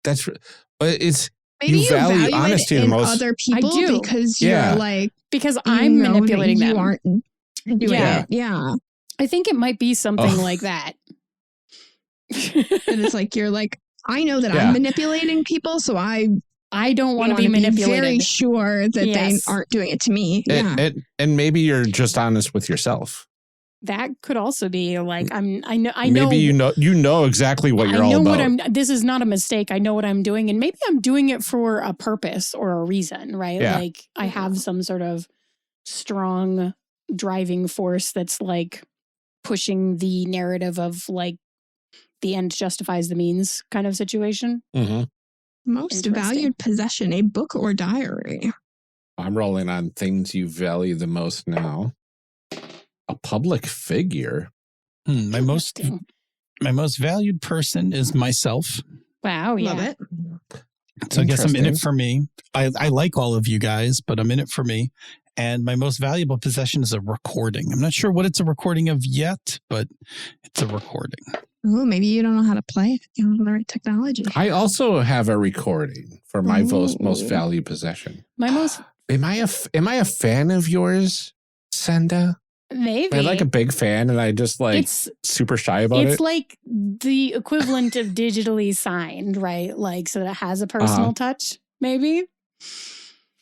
but it's Maybe you value it honesty the in most. other people I do. because you're Yeah. like Because you I'm know that manipulating them. You aren't doing Yeah. it. Yeah. I think it might be something Oh. like that. And it's like you're like, I know that Yeah. I'm manipulating people, so I don't want to wanna be manipulated. very sure that Yes. they aren't doing it to me. Yeah. And maybe you're just honest with yourself. That could also be like I know Maybe you know exactly what you're I know all what about. this is not a mistake. I know what I'm doing, and maybe I'm doing it for a purpose or a reason, right? Yeah. Like I have some sort of strong driving force that's like pushing the narrative of like the end justifies the means kind of situation. Mm-hmm. Most Interesting. valued possession, a book or diary. I'm rolling on things you value the most now. A public figure. My most valued person is myself. Wow, yeah. Love it. So I guess I'm in it Interesting. for me. I like all of you guys, but I'm in it for me. And my most valuable possession is a recording. I'm not sure what it's a recording of yet, but it's a recording. Oh, maybe you don't know how to play it. You don't have the right technology. I also have a recording for my most Ooh. valued possession. My most Am I a fan of yours, Senda? maybe. Am I like a big fan and I just like it's super shy about it? like the equivalent of digitally signed, right? Like so that it has a personal touch, maybe.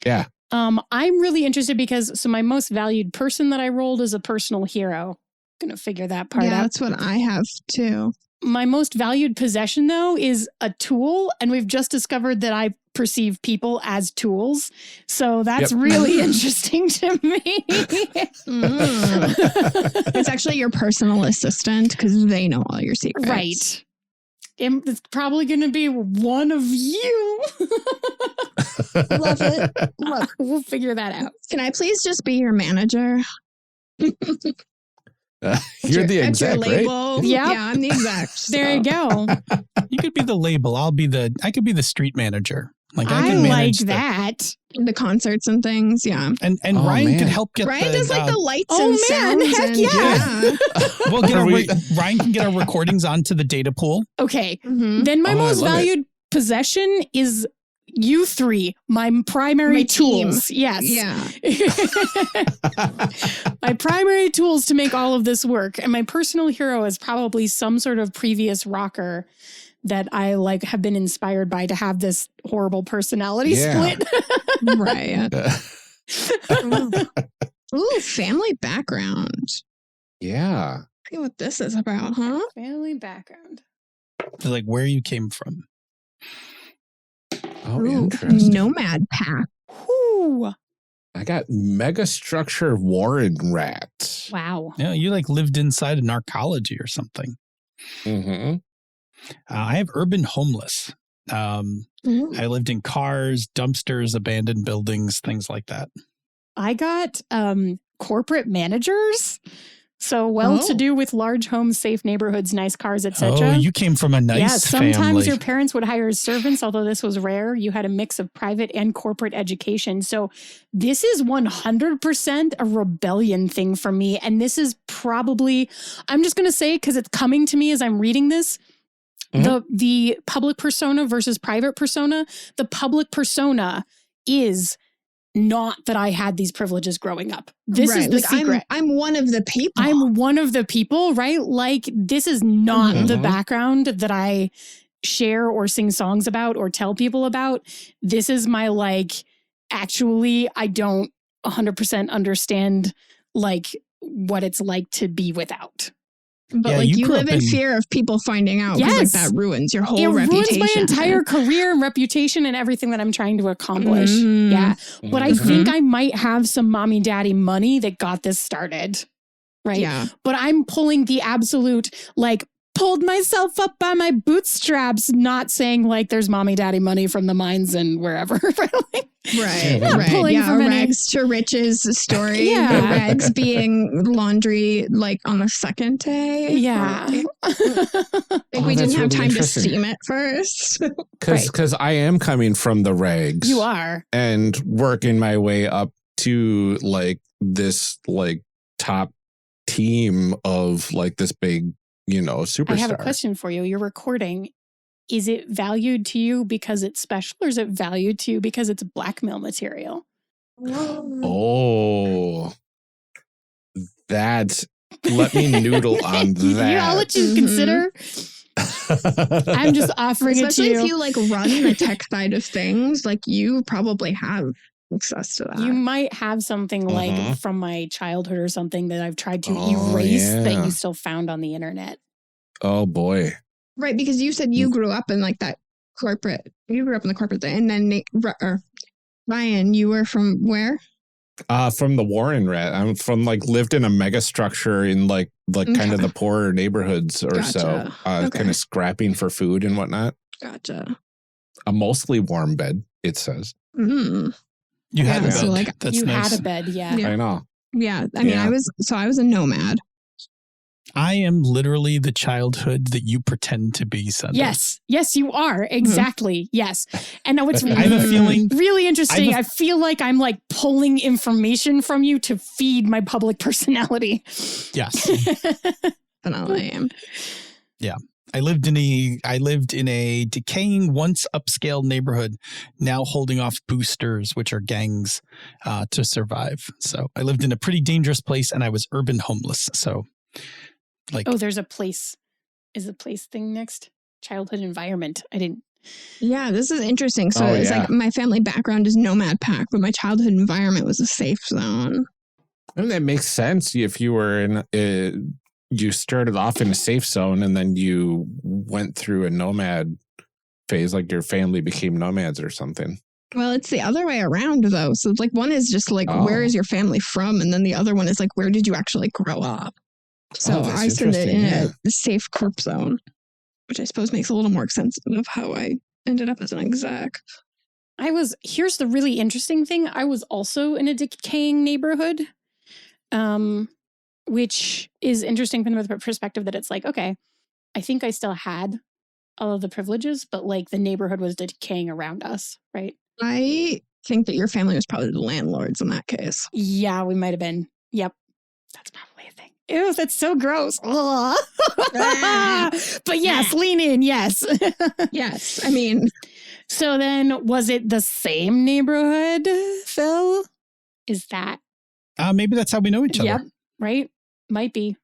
Yeah. I'm really interested because my most valued person that I rolled is a personal hero. Gonna figure that part Yeah, out. that's what I have too. My most valued possession, though, is a tool. And we've just discovered that I perceive people as tools. So that's really interesting to me. It's actually your personal assistant because they know all your secrets. Right. It's probably going to be one of you. Love it. Love. We'll figure that out. Can I please just be your manager? You're the That's your exec, right? label. Yep. Yeah, I'm the exec. There you go. You could be the label. I could be the street manager. Like I I can like manage that. The concerts and things. Yeah. And Oh, Ryan man. could help get Ryan the, does like the lights oh, and man, sounds. heck and, yeah. We'll get Are we- Ryan can get our recordings onto the data pool. Okay. Mhm. Then my Oh, I most love it. valued possession is you three, my primary My team. tools. Yes. Yeah. My primary tools to make all of this work. And my personal hero is probably some sort of previous rocker that I like have been inspired by to have this horrible personality Yeah. split. Right. Ooh, family background. Yeah. See what this is about, huh? Family background. Like where you came from. Oh, Ooh, interesting. nomad pack. Whew. I got megastructure Warren rats. Wow. Yeah, you like lived inside an arcology or something. Mm-hmm. I have urban homeless. Ooh. I lived in cars, dumpsters, abandoned buildings, things like that. I got corporate managers. So well-to-do with large homes, safe neighborhoods, nice cars, etc. Oh, you came from a nice yeah, sometimes family. your parents would hire servants, although this was rare. You had a mix of private and corporate education. So this is 100% a rebellion thing for me. And this is probably, I'm just going to say, because it's coming to me as I'm reading this, the public persona versus private persona. The public persona is not that I had these privileges growing up. This is the secret. I'm one of the people. I'm one of the people, right? Like, this is not the Mhm. background that I share or sing songs about or tell people about. This is my, like, actually, I don't 100% understand, like, what it's like to be without. But Yeah, like you you grew live up in in- fear of people finding out. 'Cause, Yes. like that ruins your whole It reputation. ruins my entire career and reputation and everything that I'm trying to accomplish. Mhm. Yeah. But I Mhm. think I might have some mommy daddy money that got this started. Right. Yeah. But I'm pulling the absolute, like, pulled myself up by my bootstraps, not saying like there's mommy daddy money from the mines and wherever. Like, Right. Not Right. pulling Yeah. from any- Rags to riches story. Yeah. The rags being laundry like on the second day. yeah. Like Oh, we that's didn't have really time to interesting. steam it first. Because I am coming from the rags. You are. And working my way up to like this like top team of like this big, superstar. I have a question for you. You're recording. Is it valued to you because it's special, or is it valued to you because it's blackmail material? Oh, let me noodle on that. I'll let you Mhm. consider. I'm just offering Especially it to if you. you like run the tech side of things, like you probably have access to that. You might have something like Mhm. from my childhood or something that I've tried to Oh, erase yeah. that you still found on the internet. Oh boy. Right, because you said you grew up in like that corporate. You grew up in the corporate thing, and then Ryan, you were from where? From the Warren rat. I'm from lived in a mega structure in like kind of Okay. the poorer neighborhoods or so. Gotcha. Okay. Kind of scrapping for food and whatnot. Gotcha. a mostly warm bed, it says. Mm. You had Yeah, a so, bed. like, That's you nice. had a bed, yeah. Yeah. I know. Yeah. I mean, Yeah. I was a nomad. I am literally the childhood that you pretend to be, Senda. Yes, you are. Exactly. Yes. And now it's I have a feeling. really interesting. I I feel like I'm like pulling information from you to feed my public personality. Yes. Definitely. I lived in a decaying, once upscale neighborhood, now holding off boosters, which are gangs, to survive. So I lived in a pretty dangerous place, and I was urban homeless. So, like, Oh, there's a place. Is the place thing next? Childhood environment. I didn't. Yeah, this is interesting. So Oh, it's yeah. like my family background is nomad pack, but my childhood environment was a safe zone. And that makes sense if you were in you started off in a safe zone and then you went through a nomad phase, like your family became nomads or something. Well, it's the other way around though. So like one is just like where is your family from, and then the other one is like where did you actually grow up? So that's I spent it in interesting, a safe corp zone, which I suppose makes a little more sense of how I ended up as an exec. Here's the really interesting thing. I was also in a decaying neighborhood, which is interesting from the perspective that it's like, okay, I think I still had all of the privileges, but like the neighborhood was decaying around us, right? I think that your family was probably the landlords in that case. Yeah, we might have been. Yep. That's probably a thing. Ew, that's so gross. Ugh. But yes, lean in. Yes. Yes. I mean, So then was it the same neighborhood, Phil? Is that? maybe that's how we know each other. Yep. Right. Might be.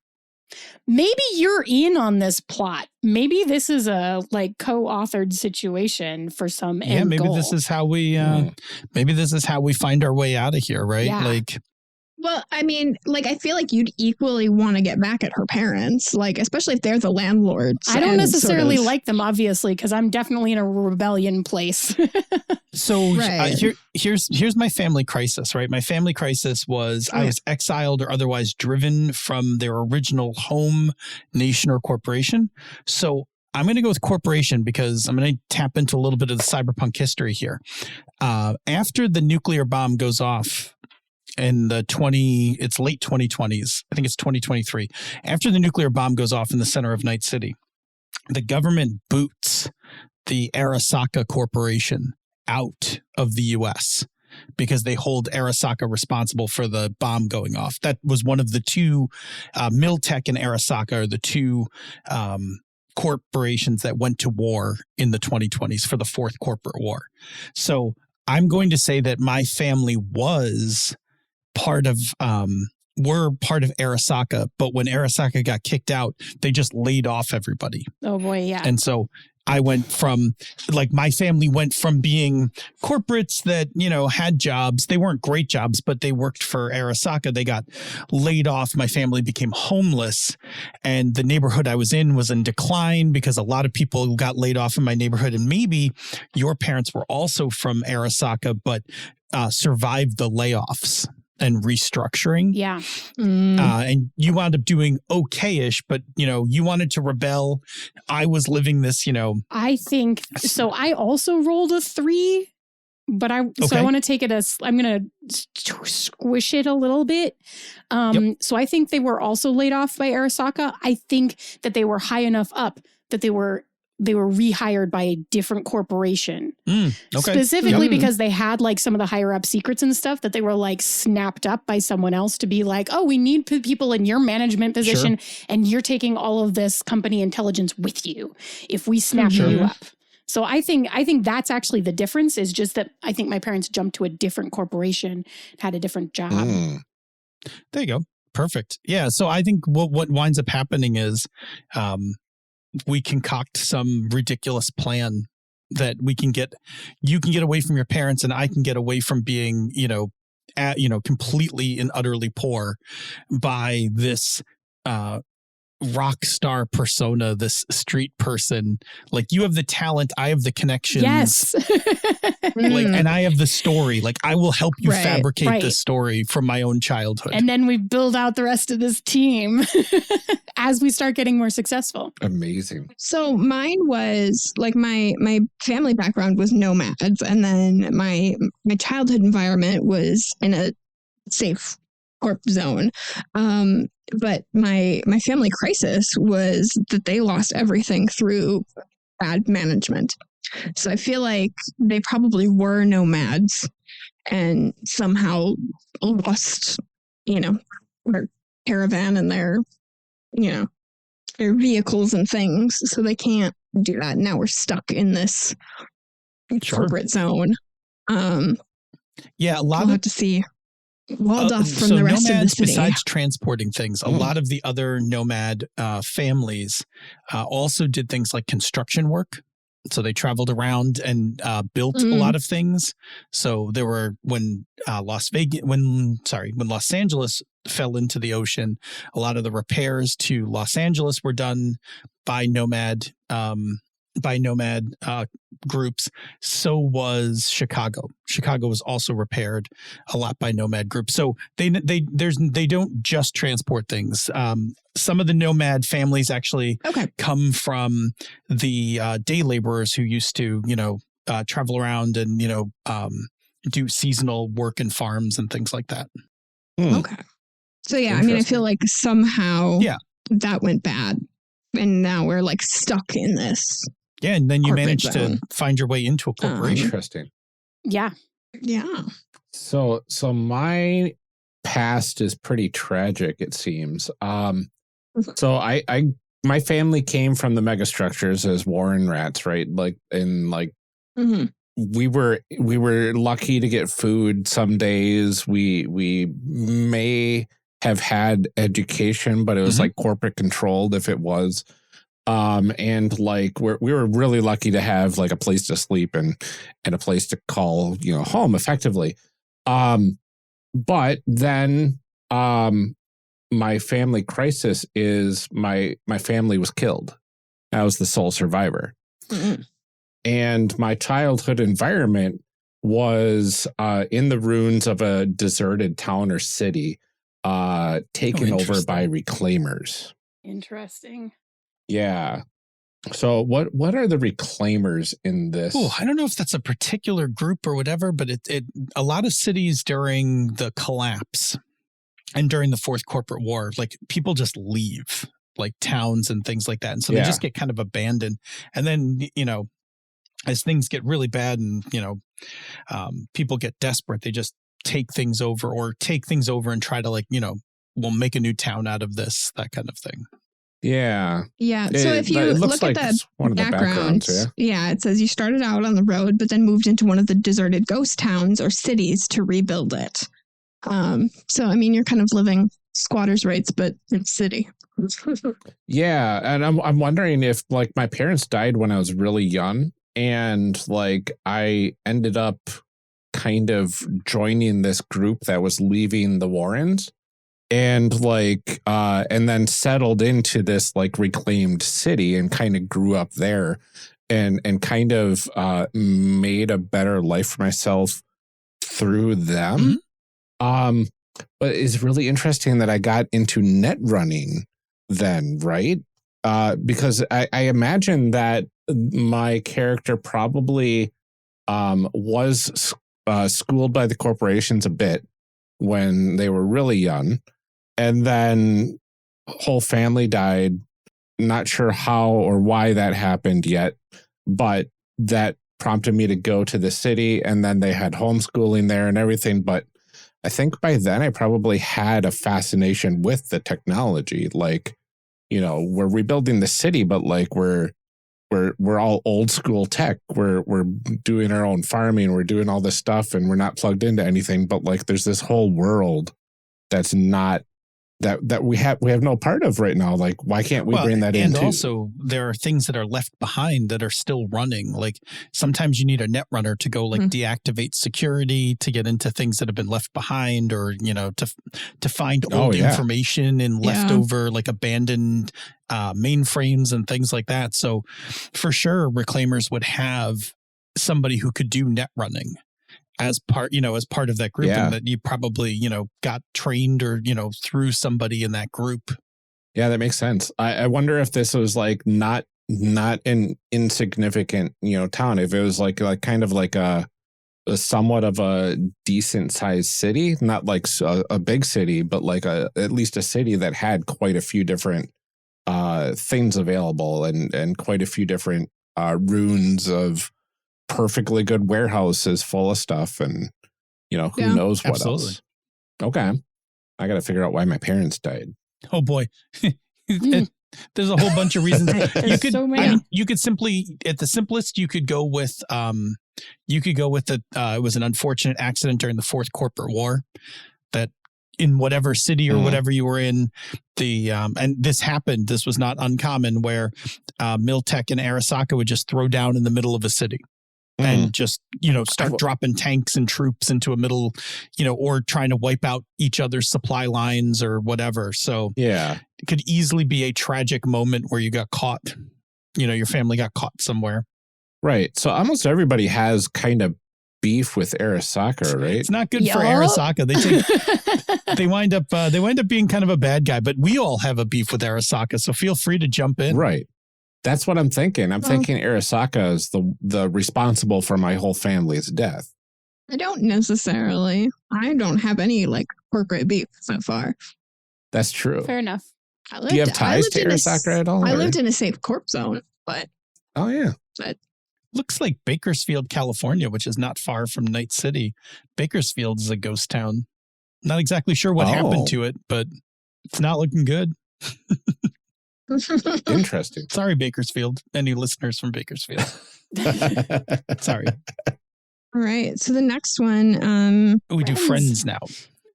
Maybe you're in on this plot. Maybe this is a like co-authored situation for some Yeah, end maybe goal. this is how we. Maybe this is how we find our way out of here, right? Yeah. Like, well, I mean, like, I feel like you'd equally want to get back at her parents, like, especially if they're the landlords. I don't and necessarily sort of- like them, obviously, because I'm definitely in a rebellion place. so Right. here's my family crisis, right? My family crisis was I was exiled or otherwise driven from their original home, nation, or corporation. So I'm going to go with corporation because I'm going to tap into a little bit of the cyberpunk history here. After the nuclear bomb goes off in it's late 2020s. I think it's 2023. After the nuclear bomb goes off in the center of Night City, the government boots the Arasaka Corporation out of the U.S. because they hold Arasaka responsible for the bomb going off. That was one of the two, Miltech and Arasaka are the two corporations that went to war in the 2020s for the fourth corporate war. So I'm going to say that my family was were part of Arasaka, but when Arasaka got kicked out, they just laid off everybody. Oh boy, yeah. And so I went from, like, my family went from being corporates that, had jobs. They weren't great jobs, but they worked for Arasaka. They got laid off. My family became homeless. And the neighborhood I was in was in decline because a lot of people got laid off in my neighborhood. And maybe your parents were also from Arasaka, but survived the layoffs and restructuring. Yeah. And you wound up doing okay-ish, but, you wanted to rebel. I was living this, I think so. I also rolled a 3, but I Okay. want to take it as I'm going to squish it a little bit. So I think they were also laid off by Arasaka. I think that they were high enough up that they were rehired by a different corporation. Okay. Specifically Yep. because they had like some of the higher up secrets and stuff that they were like snapped up by someone else to be like, oh, we need people in your management position and you're taking all of this company intelligence with you if we snap you up. So I think that's actually the difference is just that I think my parents jumped to a different corporation, had a different job. There you go. Perfect. Yeah. So I think what winds up happening is we concoct some ridiculous plan that you can get away from your parents and I can get away from being, completely and utterly poor by this rock star persona, this street person. Like, you have the talent, I have the connections. Yes. Like, and I have the story. Like, I will help you Right, fabricate this story from my own childhood. And then we build out the rest of this team as we start getting more successful. Amazing. So mine was like my family background was nomads, and then my childhood environment was in a safe corp zone. But my family crisis was that they lost everything through bad management. So I feel like they probably were nomads and somehow lost, their caravan and their vehicles and things. So they can't do that. Now we're stuck in this corporate zone. Yeah, a lot we'll of have to see. Walled off from the rest of the city. Besides transporting things, a lot of the other nomad families also did things like construction work. So they traveled around and built a lot of things. So there were when Los Angeles fell into the ocean, a lot of the repairs to Los Angeles were done by nomad groups. So was Chicago. Chicago was also repaired a lot by nomad groups. So they don't just transport things. Some of the nomad families actually come from the day laborers who used to, travel around and, do seasonal work in farms and things like that. Okay. So yeah, I mean, I feel like somehow that went bad, and now we're like stuck in this. Yeah, and then you managed zone. to find your way into a corporation. Interesting. Yeah. Yeah. So my past is pretty tragic, it seems. So my family came from the megastructures as Warren rats, right? Like, and like we were lucky to get food some days. We may have had education, but it was like corporate controlled if it was. And like we were really lucky to have like a place to sleep and a place to call, home effectively. But then my family crisis is my family was killed. I was the sole survivor. And my childhood environment was in the ruins of a deserted town or city, taken over by reclaimers. Interesting. Yeah. So what are the reclaimers in this? Oh, I don't know if that's a particular group or whatever, but it a lot of cities during the collapse and during the Fourth Corporate War, like people just leave, like towns and things like that. And so they just get kind of abandoned. And then, as things get really bad and, people get desperate, they just take things over and try to we'll make a new town out of this, that kind of thing. Yeah. So if you look at the background, it says you started out on the road, but then moved into one of the deserted ghost towns or cities to rebuild it. So, I mean, you're kind of living squatters' rights, but in city. Yeah. And I'm wondering if like my parents died when I was really young and like I ended up kind of joining this group that was leaving the Warrens. And like, and then settled into this like reclaimed city and kind of grew up there and kind of made a better life for myself through them. But it's really interesting that I got into net running then, right? Because I imagine that my character probably was schooled by the corporations a bit when they were really young. And then whole family died. Not sure how or why that happened yet, but that prompted me to go to the city. And then they had homeschooling there and everything. But I think by then I probably had a fascination with the technology. Like, we're rebuilding the city, but like we're all old school tech. We're doing our own farming. We're doing all this stuff and we're not plugged into anything. But like there's this whole world that's not that we have no part of right now. Like, why can't we bring that in and too? also, there are things that are left behind that are still running. Like sometimes you need a net runner to go deactivate security to get into things that have been left behind, or to find old information in leftover like abandoned mainframes and things like that. So for sure, Reclaimers would have somebody who could do net running as part of that group, and that you probably, got trained or, through somebody in that group. Yeah, that makes sense. I wonder if this was like not an insignificant, town. If it was like kind of like a somewhat of a decent sized city, not like a big city, but like at least a city that had quite a few different things available and quite a few different runes of perfectly good warehouses full of stuff, and who knows what else. Okay, I got to figure out why my parents died. Oh boy. There's a whole bunch of reasons. You could simply, at the simplest, you could go with it was an unfortunate accident during the Fourth Corporate War, that in whatever city or whatever you were in, and this happened, this was not uncommon, where Miltech and Arasaka would just throw down in the middle of a city. And just, start dropping tanks and troops into a middle, or trying to wipe out each other's supply lines or whatever. So it could easily be a tragic moment where you got caught, your family got caught somewhere. Right. So almost everybody has kind of beef with Arasaka, right? It's not good for Arasaka. They wind up being kind of a bad guy, but we all have a beef with Arasaka. So feel free to jump in. Right. That's what I'm thinking. I'm thinking Arasaka is the responsible for my whole family's death. I don't necessarily. I don't have any corporate beef so far. That's true. Fair enough. Do you have ties to Arasaka at all? I lived in a safe corp zone, but... Oh, yeah. But looks like Bakersfield, California, which is not far from Night City. Bakersfield is a ghost town. Not exactly sure what happened to it, but it's not looking good. Interesting. Sorry, Bakersfield. Any listeners from Bakersfield? Sorry. All right. So the next one. We do friends now.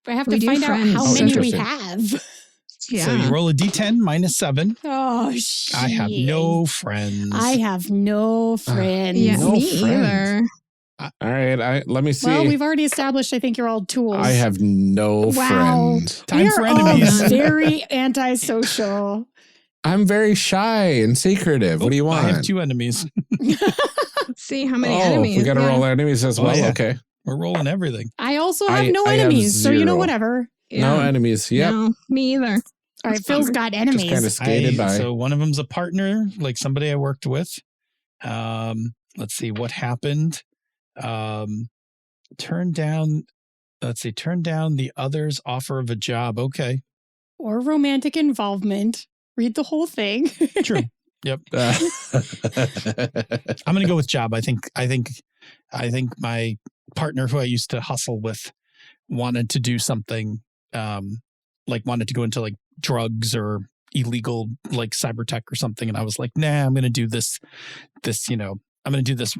I have to find out how many we have. Yeah. So you roll a d10 -7. Oh, shit. I have no friends. I have no friends. Yeah, No me friends. either. All right. Let me see. Well, we've already established, I think you're all tools. I have no friends. Time for enemies. All very antisocial. I'm very shy and secretive. What do you want? I have 2 enemies. Let's see how many enemies. We got to roll enemies as well. Yeah. Okay. We're rolling everything. I also have no I have enemies, so zero. whatever. No enemies. Yep. No, me either. All right, Phil's got enemies. Just kind of skated by. So one of them's a partner, like somebody I worked with. Let's see what happened. Turn down the other's offer of a job. Okay. Or romantic involvement. Read the whole thing. True. Yep. I'm going to go with job. I think my partner who I used to hustle with wanted to do something, wanted to go into drugs or illegal cyber tech or something. And I was like, nah, I'm going to do this, I'm going to do this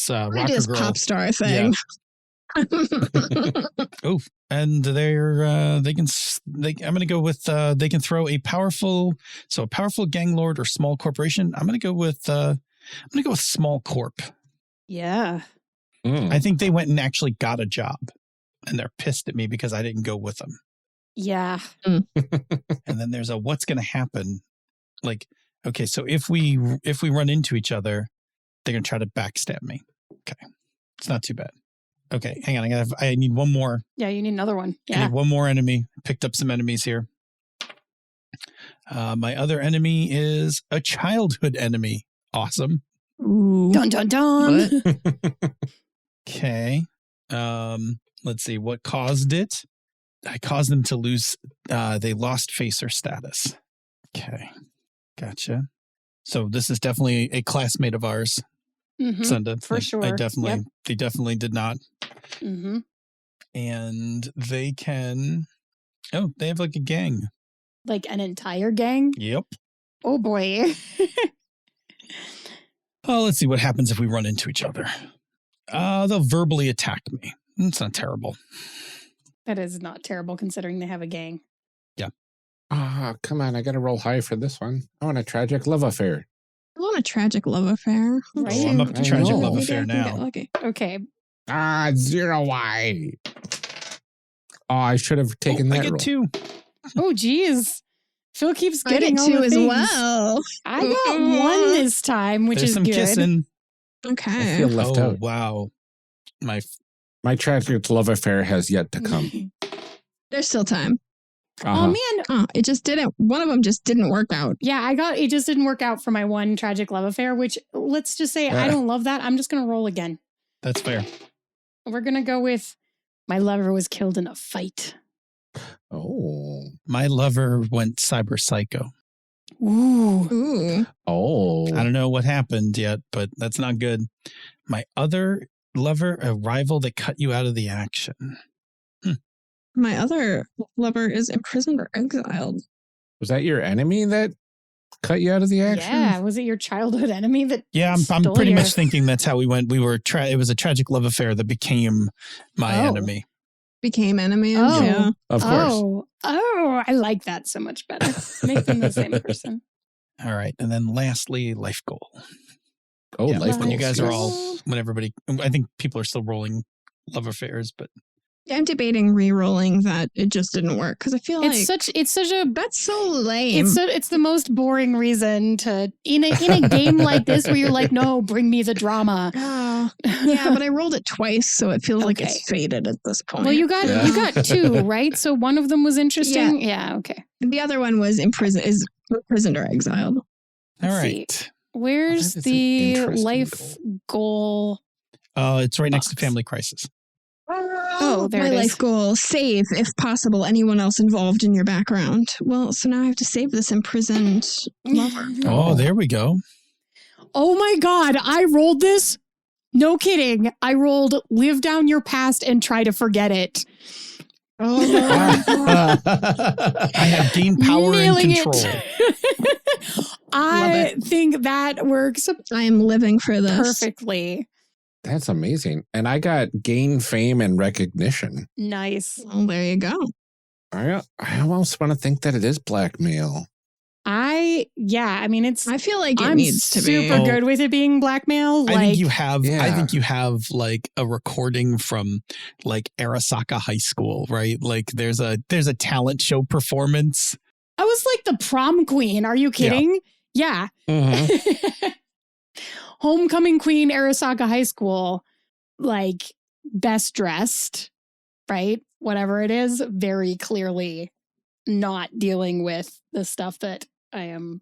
rocker girl pop star thing. Oh, and I'm going to go with, they can throw a powerful gang lord or small corporation. I'm going to go with small corp. Yeah. I think they went and actually got a job and they're pissed at me because I didn't go with them. Yeah. And then there's what's going to happen? Okay, so if we run into each other, they're going to try to backstab me. Okay. It's not too bad. Okay, hang on. I need one more. Yeah, you need another one. I Yeah. need one more enemy. Picked up some enemies here. My other enemy is a childhood enemy. Awesome. Ooh. Dun, dun, dun. Okay. Let's see. What caused it? I caused them to lose. They lost facer status. Okay. Gotcha. So this is definitely a classmate of ours. Mhm, Senda. for sure. They definitely did not. Mm-hmm. And they can. Oh, they have a gang. Like an entire gang? Yep. Oh boy. Oh, let's see what happens if we run into each other. They'll verbally attack me. It's not terrible. That is not terrible considering they have a gang. Yeah. Come on. I got to roll high for this one. I want a tragic love affair. I want a tragic love affair. Right. Oh, I'm up to I tragic know. love Maybe affair I can get now. lucky. Okay. 0 Y. Oh, I should have taken I that get roll. 2. Oh, geez. Phil keeps I getting get all 2 the as things. well. I got 1 this time, which There's is some good. kissing. Okay. I feel left Oh, out. wow. My tragic love affair has yet to come. There's still time. Uh-huh. Oh, man. Oh, it just didn't. One of them just didn't work out. Yeah, it just didn't work out for my 1 tragic love affair, which let's just say I don't love that. I'm just going to roll again. That's fair. We're going to go with my lover was killed in a fight. Oh. My lover went cyber psycho. Ooh. Ooh. Oh. I don't know what happened yet, but that's not good. My other lover, a rival that cut you out of the action. My other lover is imprisoned or exiled. Was that your enemy that cut you out of the action? Yeah, was it your childhood enemy that Yeah, I'm stole pretty your- much thinking that's how we went. It was a tragic love affair that became my Oh. enemy. Became enemies. Oh. Yeah. Of course. Oh, I like that so much better. Make them the same person. All right. And then lastly, life goal. Oh, Yeah, life when you goals, guys are yes. all, when everybody, I think people are still rolling love affairs, but I'm debating re-rolling that. It just didn't work because I feel It's like such a that's so lame. it's the most boring reason to in a game like this where you're like, no, bring me the drama. Oh, yeah, but I rolled it twice, so it feels like Okay. it's faded at this point. Well, you got Yeah. 2, right? So one of them was interesting. Yeah, okay. The other one was imprisoned or exiled. all Let's see. right. Where's That is an the interesting life goal? It's right next to Box. Family Crisis. Oh, there my it is. life goal: save, if possible, anyone else involved in your background. Well, so now I have to save this imprisoned lover. Oh, there we go. Oh my God, I rolled this. No kidding. I rolled live down your past and try to forget it. Oh, I have gained power Nailing and control. it. I think that works I am living for this. perfectly. That's amazing. And I got gain fame and recognition. Nice. Well, there you go. I almost want to think that it is blackmail. I mean, it's. I feel like it I'm needs to be. super good with it being blackmail. I Like, think you have. I Yeah. think you have like a recording from like Arasaka High School, right? Like there's a talent show performance. I was like the prom queen. Are you kidding? Yeah. Mm-hmm. Homecoming queen, Arasaka High School, like best dressed, right? Whatever it is, very clearly not dealing with the stuff that I am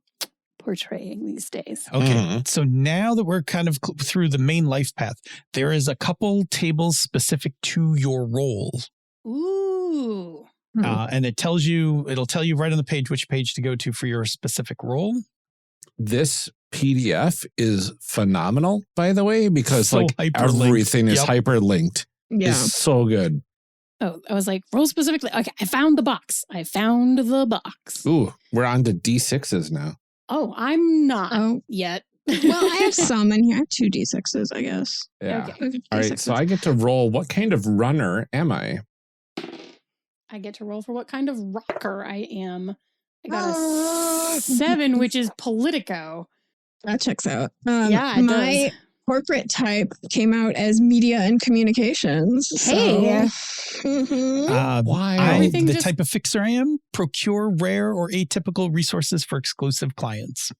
portraying these days. Okay, Mhm. so now that we're kind of through the main life path, there is a couple tables specific to your role, Ooh. and it'll tell you right on the page which page to go to for your specific role. This PDF is phenomenal, by the way, because So like hyperlinked. everything is Yep. hyperlinked. Yeah. It's so good. Oh, I was like, roll specifically. Okay, I found the box. Ooh, we're on to D6s now. Oh, I'm not Oh, yet. well, I have some in here. I have 2 D6s, I guess. Yeah. Okay. All right. So I get to roll. What kind of runner am I? I get to roll for what kind of rocker I am. I got a 7, which is Politico. That checks out. Yeah, it my does. corporate type came out as media and communications. Hey. Mhm. Why? Everything The just- type of fixer I am: procure rare or atypical resources for exclusive clients.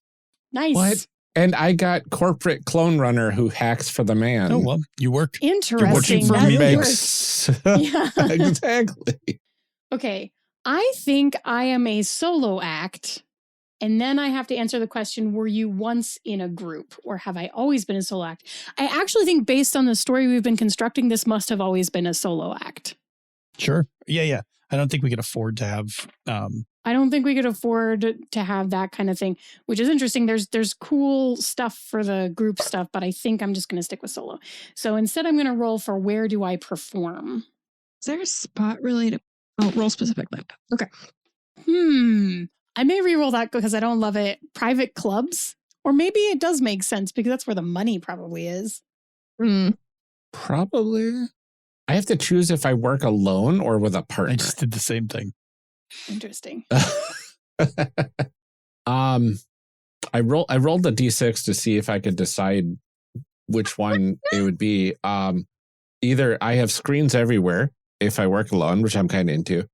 Nice. What? And I got corporate clone runner who hacks for the man. Oh well, you work. Interesting. for That me. works. Makes Yeah. exactly. Okay. I think I am a solo act. And then I have to answer the question, were you once in a group or have I always been a solo act? I actually think based on the story we've been constructing, this must have always been a solo act. Sure. Yeah. I don't think we could afford to have. I don't think we could afford to have that kind of thing, which is interesting. There's cool stuff for the group stuff, but I think I'm just going to stick with solo. So instead, I'm going to roll for where do I perform? Is there a spot related? Oh, roll specifically. Okay. I may re-roll that because I don't love it. Private clubs? Or maybe it does make sense because that's where the money probably is. Hmm. Probably. I have to choose if I work alone or with a partner. I just did the same thing. Interesting. I rolled the D6 to see if I could decide which one it would be. Either I have screens everywhere if I work alone, which I'm kind of into,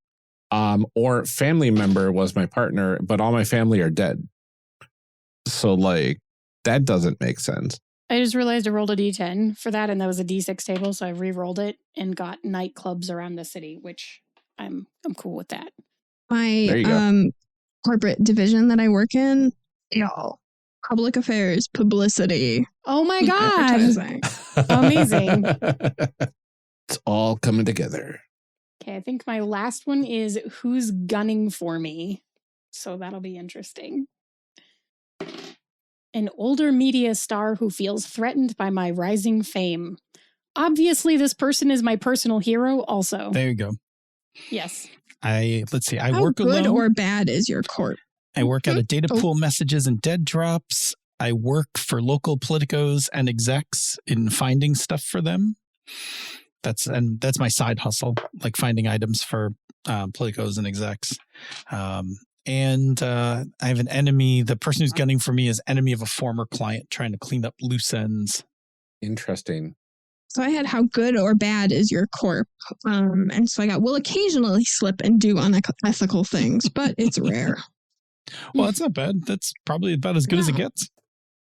or family member was my partner, but all my family are dead. So like that doesn't make sense. I just realized I rolled a D10 for that, and that was a D6 table, so I re-rolled it and got nightclubs around the city, which I'm cool with that. My corporate division that I work in, y'all, public affairs, publicity. Oh my God. Advertising. Amazing. It's all coming together. Okay, I think my last one is who's gunning for me. So that'll be interesting. An older media star who feels threatened by my rising fame. Obviously, this person is my personal hero also. There you go. Yes. Let's see. I How work good alone. or bad is your corp? I work out of data pool messages and dead drops. I work for local politicos and execs in finding stuff for them. That's my side hustle, like finding items for politicos and execs. And I have an enemy. The person who's gunning for me is enemy of a former client trying to clean up loose ends. Interesting. So I had how good or bad is your corp? And so I got, will occasionally slip and do unethical things, but it's rare. Well, that's not bad. That's probably about as good as it gets.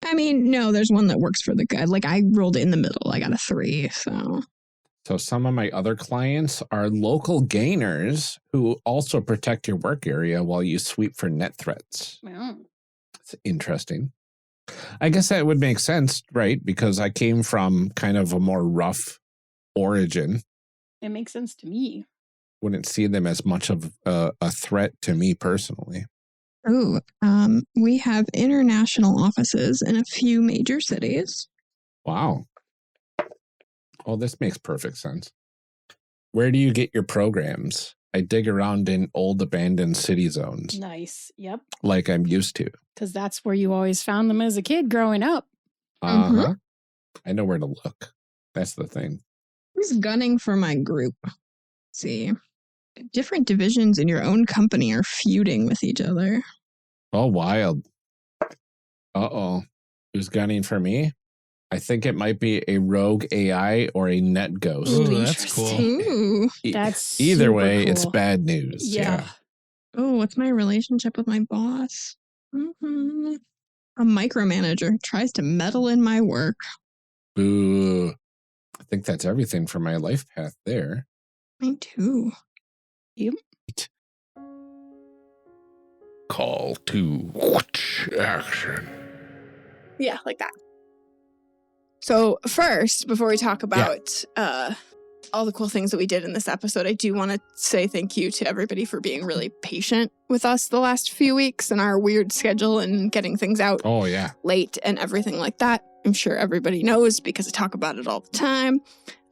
I mean, no, there's one that works for the good. Like I rolled in the middle. I got a 3, so... So some of my other clients are local gainers who also protect your work area while you sweep for net threats. Wow. It's interesting. I guess that would make sense, right? Because I came from kind of a more rough origin. It makes sense to me. Wouldn't see them as much of a threat to me personally. Oh, we have international offices in a few major cities. Wow. Oh, this makes perfect sense. Where do you get your programs? I dig around in old abandoned city zones. Nice. Yep. Like I'm used to. Because that's where you always found them as a kid growing up. Uh-huh. I know where to look. That's the thing. Who's gunning for my group? Let's see. Different divisions in your own company are feuding with each other. Oh, wild. Uh-oh. Who's gunning for me? I think it might be a rogue AI or a net ghost. Ooh, that's cool. Ooh. That's Either super way, cool. it's bad news. Yeah. Oh, what's my relationship with my boss? A micromanager tries to meddle in my work. Boo. I think that's everything for my life path there. Me too. Yep. Call to action. Yeah, like that. So first, before we talk about all the cool things that we did in this episode, I do want to say thank you to everybody for being really patient with us the last few weeks and our weird schedule and getting things out late and everything like that. I'm sure everybody knows because I talk about it all the time,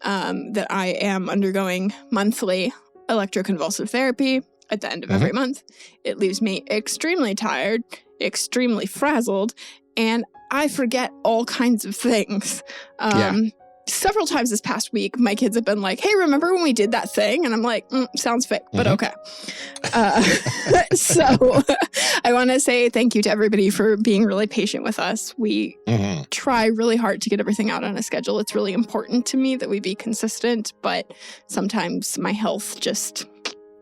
that I am undergoing monthly electroconvulsive therapy at the end of every month. It leaves me extremely tired, extremely frazzled, and I forget all kinds of things. Several times this past week, my kids have been like, hey, remember when we did that thing? And I'm like, sounds fake, but okay. So I want to say thank you to everybody for being really patient with us. We try really hard to get everything out on a schedule. It's really important to me that we be consistent, but sometimes my health just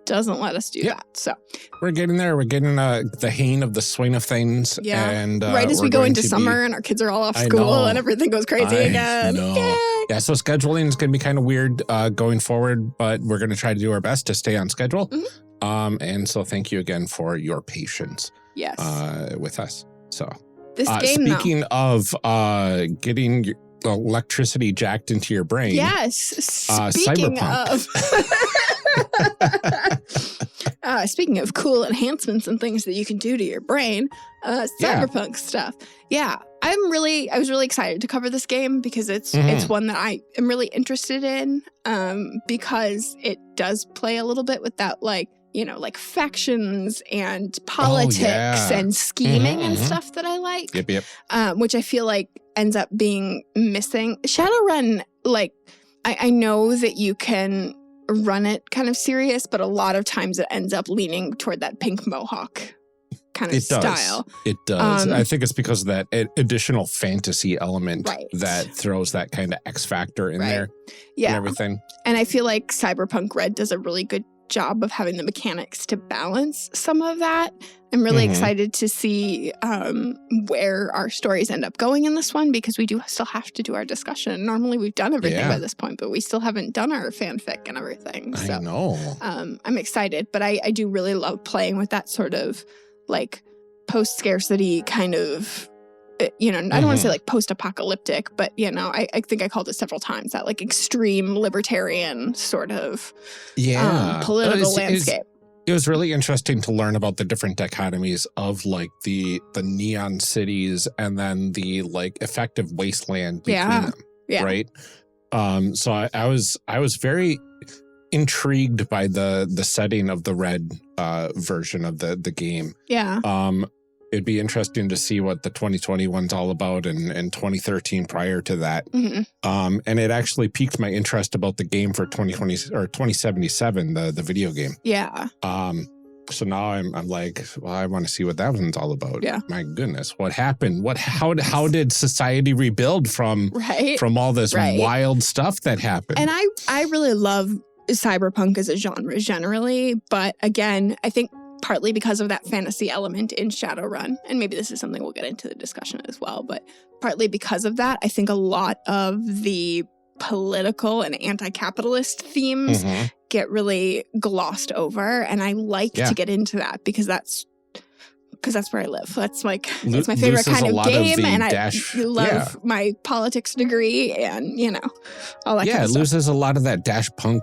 doesn't let us do that. So we're getting there. We're getting the hang of the swing of things. Yeah. And right as we go into summer and our kids are all off school and everything goes crazy again. Yeah, so scheduling is going to be kind of weird going forward, but we're going to try to do our best to stay on schedule. And so thank you again for your patience with us. So this game, speaking of getting your electricity jacked into your brain. Yes. Speaking Cyberpunk. Speaking of cool enhancements and things that you can do to your brain, cyberpunk stuff. Yeah, I was really excited to cover this game because it's one that I am really interested in because it does play a little bit with that, like, you know, like factions and politics and scheming and stuff that I like. Yep. Which I feel like ends up being missing. Shadowrun, like, I know that you can run it kind of serious, but a lot of times it ends up leaning toward that pink mohawk kind of style. It does. I think it's because of that additional fantasy element that throws that kind of X factor in there and everything. And I feel like Cyberpunk Red does a really good job of having the mechanics to balance some of that. I'm really excited to see where our stories end up going in this one, because we do still have to do our discussion. Normally we've done everything by this point, but we still haven't done our fanfic and everything. So, I know. I'm excited, but I do really love playing with that sort of like post-scarcity kind of, you know, I don't want to say like post-apocalyptic, but, you know, I think I called it several times, that like extreme libertarian sort of political landscape. It was really interesting to learn about the different dichotomies of like the neon cities and then the like effective wasteland between them. Yeah. Right. So I was very intrigued by the setting of the Red version of the game. Yeah. It'd be interesting to see what the 2021's all about and 2013 prior to that. And it actually piqued my interest about the game for 2020 or 2077, the video game. Yeah. So now I'm like, well, I want to see what that one's all about. Yeah. My goodness, what happened? How did society rebuild from all this wild stuff that happened? And I really love cyberpunk as a genre generally, but again, I think partly because of that fantasy element in Shadowrun, and maybe this is something we'll get into the discussion as well, but partly because of that, I think a lot of the political and anti-capitalist themes get really glossed over, and I like to get into that because that's where I live. That's like, it's my favorite kind of game, and I love my politics degree, and you know, all that kind of stuff. It loses a lot of that Dash Punk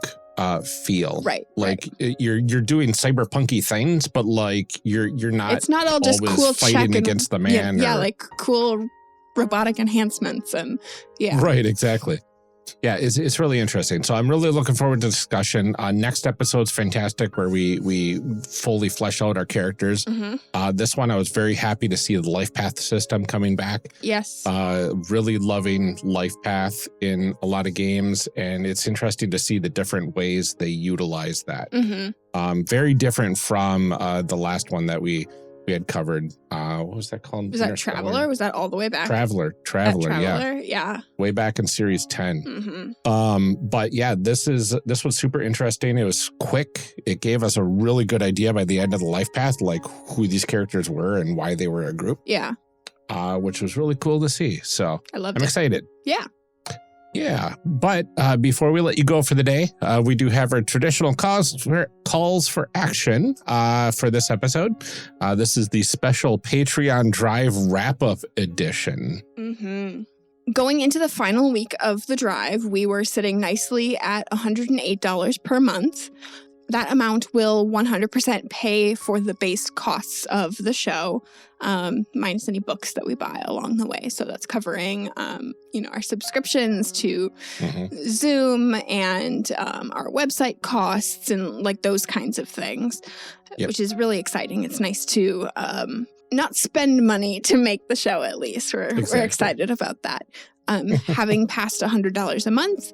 feel. Like you're doing cyberpunky things, but like you're not, it's not all just cool fighting against the man. Like cool robotic enhancements and Right, exactly. Yeah, it's really interesting. So I'm really looking forward to the discussion. Next episode's fantastic, where we fully flesh out our characters. This one, I was very happy to see the Lifepath system coming back. Yes. Really loving Lifepath in a lot of games, and it's interesting to see the different ways they utilize that. Very different from the last one that we had covered. What was that called? Was that Traveler? Was that all the way back? Traveler, yeah. Way back in series 10. But yeah, this was super interesting. It was quick. It gave us a really good idea by the end of the Lifepath, like who these characters were and why they were a group. Yeah. Which was really cool to see. So I'm excited. Yeah. Yeah, but before we let you go for the day, we do have our traditional calls for action for this episode. This is the special Patreon Drive wrap-up edition. Going into the final week of the drive, we were sitting nicely at $108 per month. That amount will 100% pay for the base costs of the show, minus any books that we buy along the way. So that's covering, our subscriptions to Zoom and our website costs and like those kinds of things, which is really exciting. It's nice to not spend money to make the show, at least. We're excited about that. Having passed $100 a month,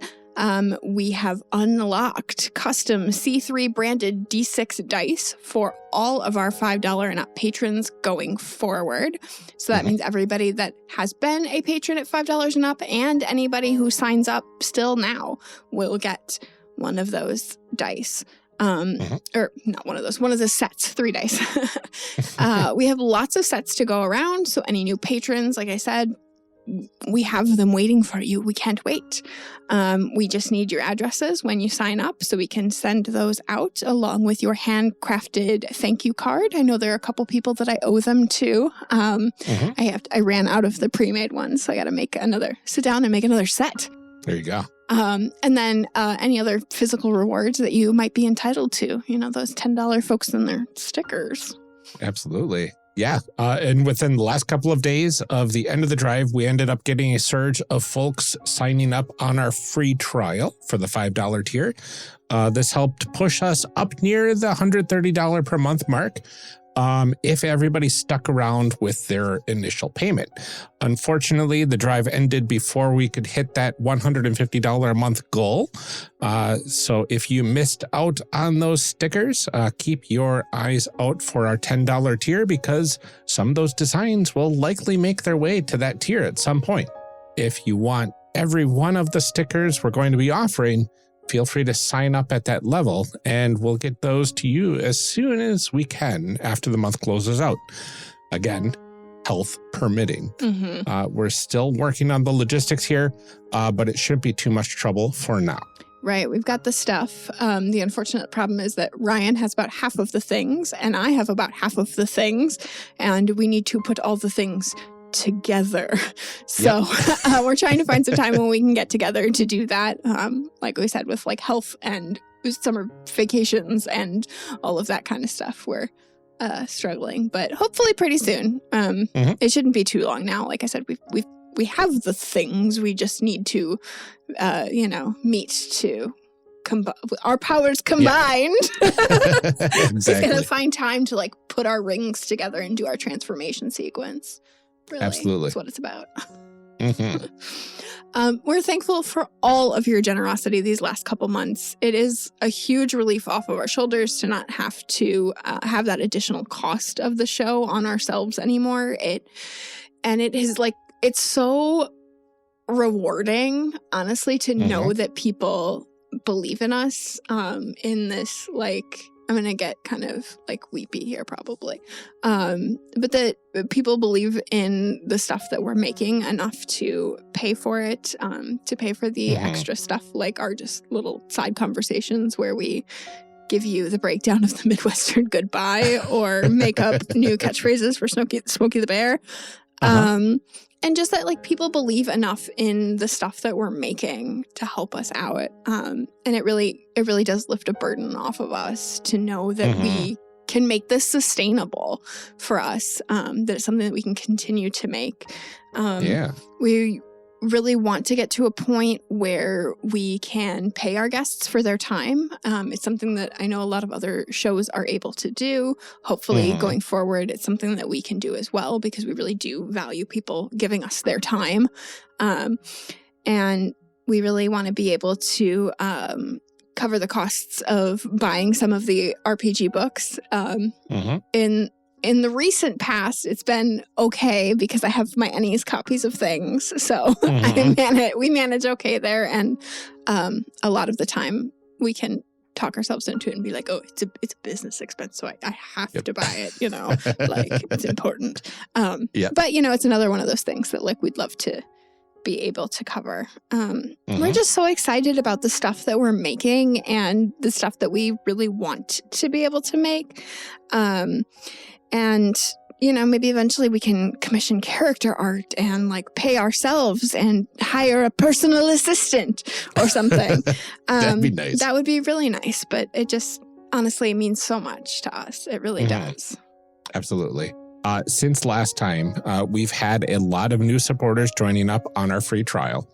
we have unlocked custom C3 branded D6 dice for all of our $5 and up patrons going forward. So that means everybody that has been a patron at $5 and up and anybody who signs up still now will get one of those dice. Or not one of those, one of the sets, 3 dice. We have lots of sets to go around. So any new patrons, like I said, we have them waiting for you. We can't wait. We just need your addresses when you sign up so we can send those out along with your handcrafted thank you card. I know there are a couple people that I owe them to. I ran out of the pre-made ones, so I got to sit down and make another set. There you go. And then any other physical rewards that you might be entitled to. You know, those $10 folks and their stickers. Absolutely. Yeah. And within the last couple of days of the end of the drive, we ended up getting a surge of folks signing up on our free trial for the $5 tier. This helped push us up near the $130 per month mark. if everybody stuck around with their initial payment. Unfortunately, the drive ended before we could hit that $150 a month goal. So if you missed out on those stickers, keep your eyes out for our $10 tier, because some of those designs will likely make their way to that tier at some point. If you want every one of the stickers we're going to be offering, feel free to sign up at that level, and we'll get those to you as soon as we can after the month closes out. Again, health permitting. We're still working on the logistics here, but it shouldn't be too much trouble for now. Right. We've got the stuff. The unfortunate problem is that Ryan has about half of the things, and I have about half of the things, and we need to put all the things together. So we're trying to find some time when we can get together to do that. Like we said, with like health and summer vacations and all of that kind of stuff, we're struggling, but hopefully pretty soon. It shouldn't be too long now. Like I said, we have the things. We just need to, meet to our powers combined. Exactly. Just gonna find time to like put our rings together and do our transformation sequence. Really, Absolutely. That's what it's about. We're thankful for all of your generosity these last couple months. It is a huge relief off of our shoulders to not have to have that additional cost of the show on ourselves anymore. It's so rewarding, honestly, to know that people believe in us in this, like, I'm going to get kind of like weepy here probably. But that people believe in the stuff that we're making enough to pay for it, to pay for the extra stuff, like our just little side conversations where we give you the breakdown of the Midwestern goodbye or make up new catchphrases for Smokey the Bear. And just that, like, people believe enough in the stuff that we're making to help us out. And it really does lift a burden off of us to know that we can make this sustainable for us, that it's something that we can continue to make. We really want to get to a point where we can pay our guests for their time. It's something that I know a lot of other shows are able to do. Hopefully going forward, it's something that we can do as well, because we really do value people giving us their time. And we really want to be able to cover the costs of buying some of the RPG books. In the recent past, it's been okay because I have my NES copies of things. So we manage okay there. And a lot of the time we can talk ourselves into it and be like, oh, it's a business expense, so I have to buy it, like it's important. But, it's another one of those things that like we'd love to be able to cover. We're just so excited about the stuff that we're making and the stuff that we really want to be able to make. And, maybe eventually we can commission character art and like pay ourselves and hire a personal assistant or something. That'd be nice. That would be really nice, but it just honestly means so much to us. It really does. Absolutely. Since last time, we've had a lot of new supporters joining up on our free trial.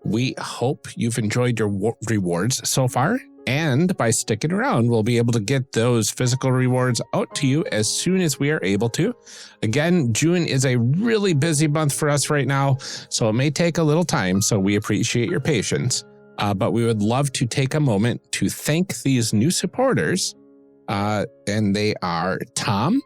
We hope you've enjoyed your rewards so far. And by sticking around, we'll be able to get those physical rewards out to you as soon as we are able to. Again, June is a really busy month for us right now, so it may take a little time, so we appreciate your patience. But we would love to take a moment to thank these new supporters. And they are Tom,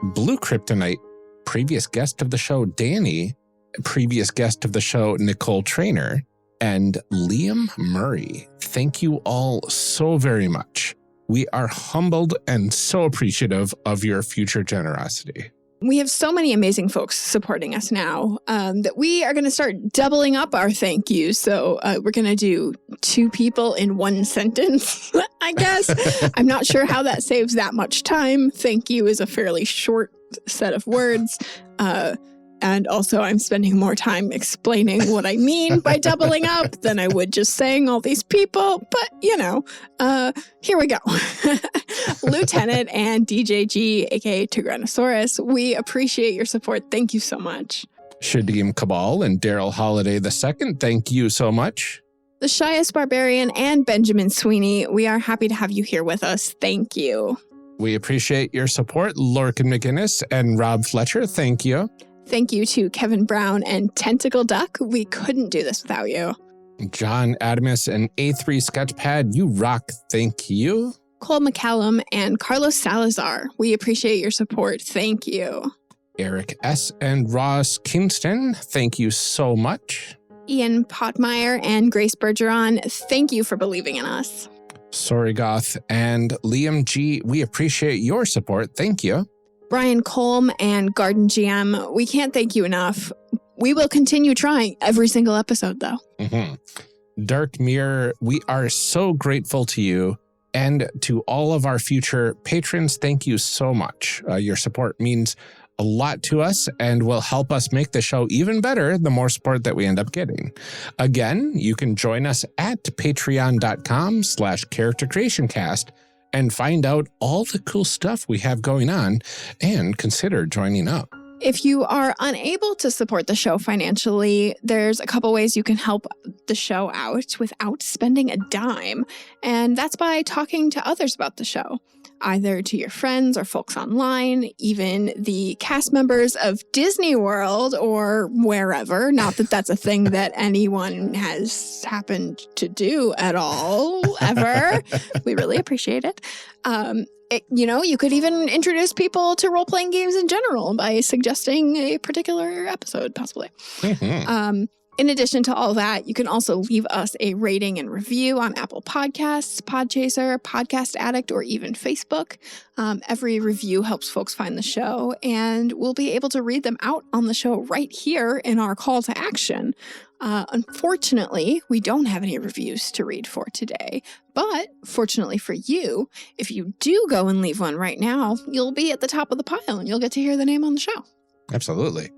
Blue Kryptonite, previous guest of the show, Danny, previous guest of the show, Nicole Trainer, and Liam Murray. Thank you all so very much. We are humbled and so appreciative of your future generosity. We have so many amazing folks supporting us now that we are going to start doubling up our thank yous. So we're going to do 2 people in 1 sentence, I guess. I'm not sure how that saves that much time. Thank you is a fairly short set of words. And also, I'm spending more time explaining what I mean by doubling up than I would just saying all these people. But, here we go. Lieutenant and DJG, aka Tyrannosaurus, we appreciate your support. Thank you so much. Shadim Cabal and Daryl Holiday II, thank you so much. The Shyest Barbarian and Benjamin Sweeney, we are happy to have you here with us. Thank you. We appreciate your support, Lorcan McGinnis and Rob Fletcher. Thank you. Thank you to Kevin Brown and Tentacle Duck. We couldn't do this without you. John Adamus and A3 Sketchpad, you rock. Thank you. Cole McCallum and Carlos Salazar. We appreciate your support. Thank you. Eric S. and Ross Kingston, thank you so much. Ian Potmeyer and Grace Bergeron, thank you for believing in us. Sorry Goth and Liam G., we appreciate your support. Thank you. Brian Colm and Garden GM, we can't thank you enough. We will continue trying every single episode, though. Dark Mirror, we are so grateful to you and to all of our future patrons. Thank you so much. Your support means a lot to us and will help us make the show even better the more support that we end up getting. Again, you can join us at patreon.com/charactercreationcast and find out all the cool stuff we have going on and consider joining up. If you are unable to support the show financially, there's a couple ways you can help the show out without spending a dime. And that's by talking to others about the show, either to your friends or folks online, even the cast members of Disney World or wherever. Not that that's a thing that anyone has happened to do at all, ever. We really appreciate it. You could even introduce people to role-playing games in general by suggesting a particular episode, possibly. In addition to all that, you can also leave us a rating and review on Apple Podcasts, Podchaser, Podcast Addict, or even Facebook. Every review helps folks find the show, and we'll be able to read them out on the show right here in our call to action. Unfortunately, we don't have any reviews to read for today, but fortunately for you, if you do go and leave one right now, you'll be at the top of the pile and you'll get to hear the name on the show. Absolutely.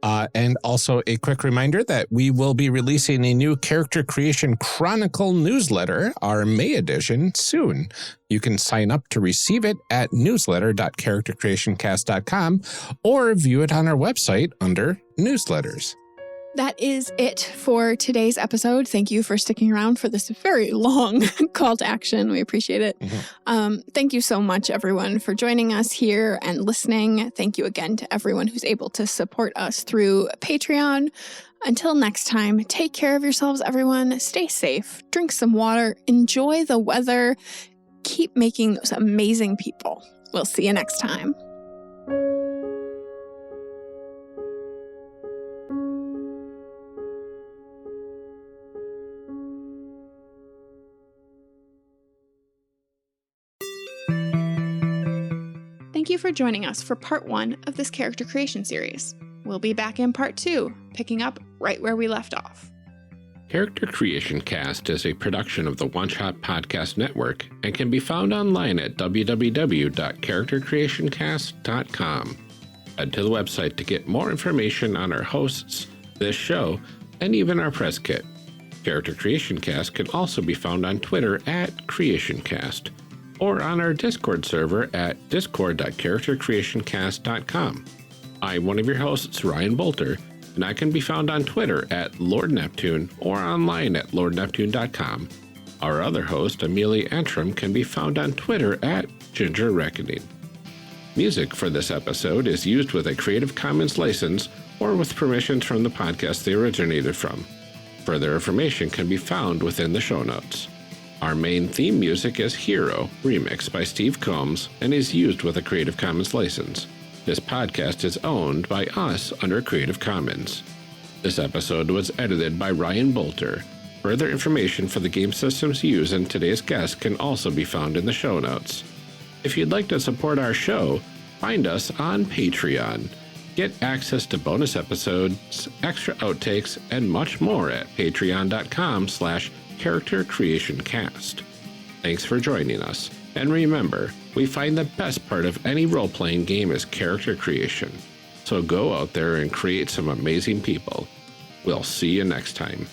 And also a quick reminder that we will be releasing a new Character Creation Chronicle newsletter, our May edition, soon. You can sign up to receive it at newsletter.charactercreationcast.com or view it on our website under newsletters. That is it for today's episode. Thank you for sticking around for this very long call to action. We appreciate it. Thank you so much, everyone, for joining us here and listening. Thank you again to everyone who's able to support us through Patreon. Until next time, take care of yourselves, everyone. Stay safe, drink some water, enjoy the weather, keep making those amazing people. We'll see you next time. Thank you for joining us for part 1 of this character creation series. We'll be back in part 2, picking up right where we left off. Character Creation Cast is a production of the One Shot Podcast Network and can be found online at www.charactercreationcast.com. Head to the website to get more information on our hosts, this show, and even our press kit. Character Creation Cast can also be found on Twitter at CreationCast, or on our Discord server at discord.charactercreationcast.com. I'm one of your hosts, Ryan Bolter, and I can be found on Twitter at Lord Neptune or online at lordneptune.com. Our other host, Amelia Antrim, can be found on Twitter at Ginger Reckoning. Music for this episode is used with a Creative Commons license or with permissions from the podcast they originated from. Further information can be found within the show notes. Our main theme music is Hero, remixed by Steve Combs, and is used with a Creative Commons license. This podcast is owned by us under Creative Commons. This episode was edited by Ryan Bolter. Further information for the game systems used in today's guest can also be found in the show notes. If you'd like to support our show, find us on Patreon. Get access to bonus episodes, extra outtakes, and much more at patreon.com/charactercreationcast. Thanks for joining us. And remember, we find the best part of any role-playing game is character creation. So go out there and create some amazing people. We'll see you next time.